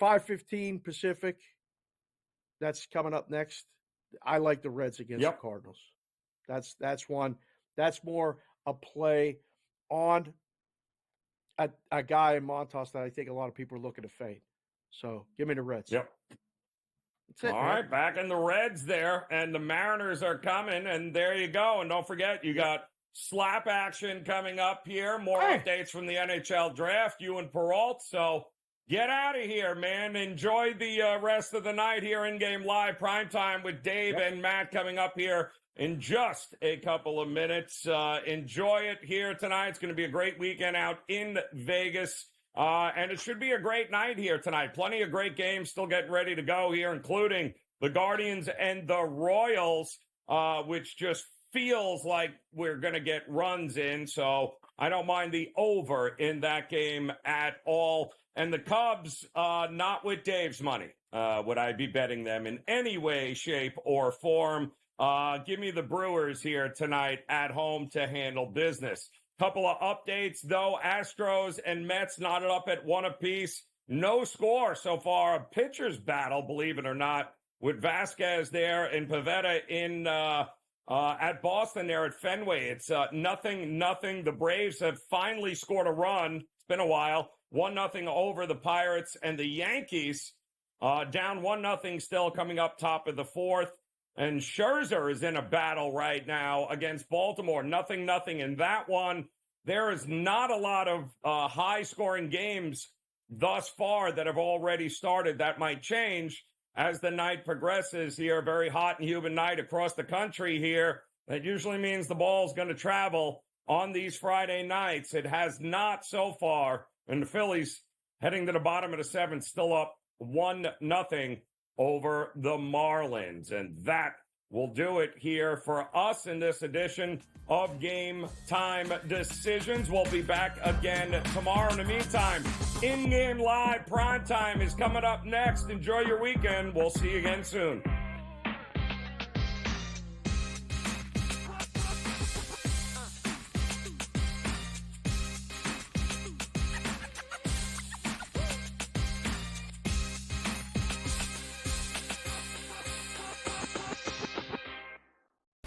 5:15 Pacific. That's coming up next. I like the Reds against the Cardinals. That's one. That's more a play on a guy in Montas that I think a lot of people are looking to fade. So give me the Reds. All right, back in the Reds there, and the Mariners are coming, and there you go. And don't forget, you got slap action coming up here. More updates from the NHL draft, you and Peralt. So get out of here, man. Enjoy the rest of the night here in Game Live Primetime with Dave and Matt coming up here in just a couple of minutes. Enjoy it here tonight. It's going to be a great weekend out in Vegas. And it should be a great night here tonight. Plenty of great games still getting ready to go here, including the Guardians and the Royals, which just feels like we're going to get runs in. So I don't mind the over in that game at all. And the Cubs, not with Dave's money. Would I be betting them in any way, shape, or form? Give me the Brewers here tonight at home to handle business. Couple of updates, though. Astros and Mets knotted up at 1 apiece. No score so far. A pitcher's battle, believe it or not, with Vasquez there and Pivetta in at Boston there at Fenway. It's 0-0. The Braves have finally scored a run. It's been a while. 1-0 over the Pirates, and the Yankees down 1-0 still coming up top of the fourth. And Scherzer is in a battle right now against Baltimore. 0-0 in that one. There is not a lot of high-scoring games thus far that have already started. That might change as the night progresses here. Very hot and humid night across the country here. That usually means the ball's going to travel on these Friday nights. It has not so far, and the Phillies heading to the bottom of the seventh, still up 1-0 over the Marlins. And that will do it here for us in this edition of Game Time Decisions. We'll be back again tomorrow. In the meantime, In-Game Live Prime Time is coming up next. Enjoy your weekend. We'll see you again soon.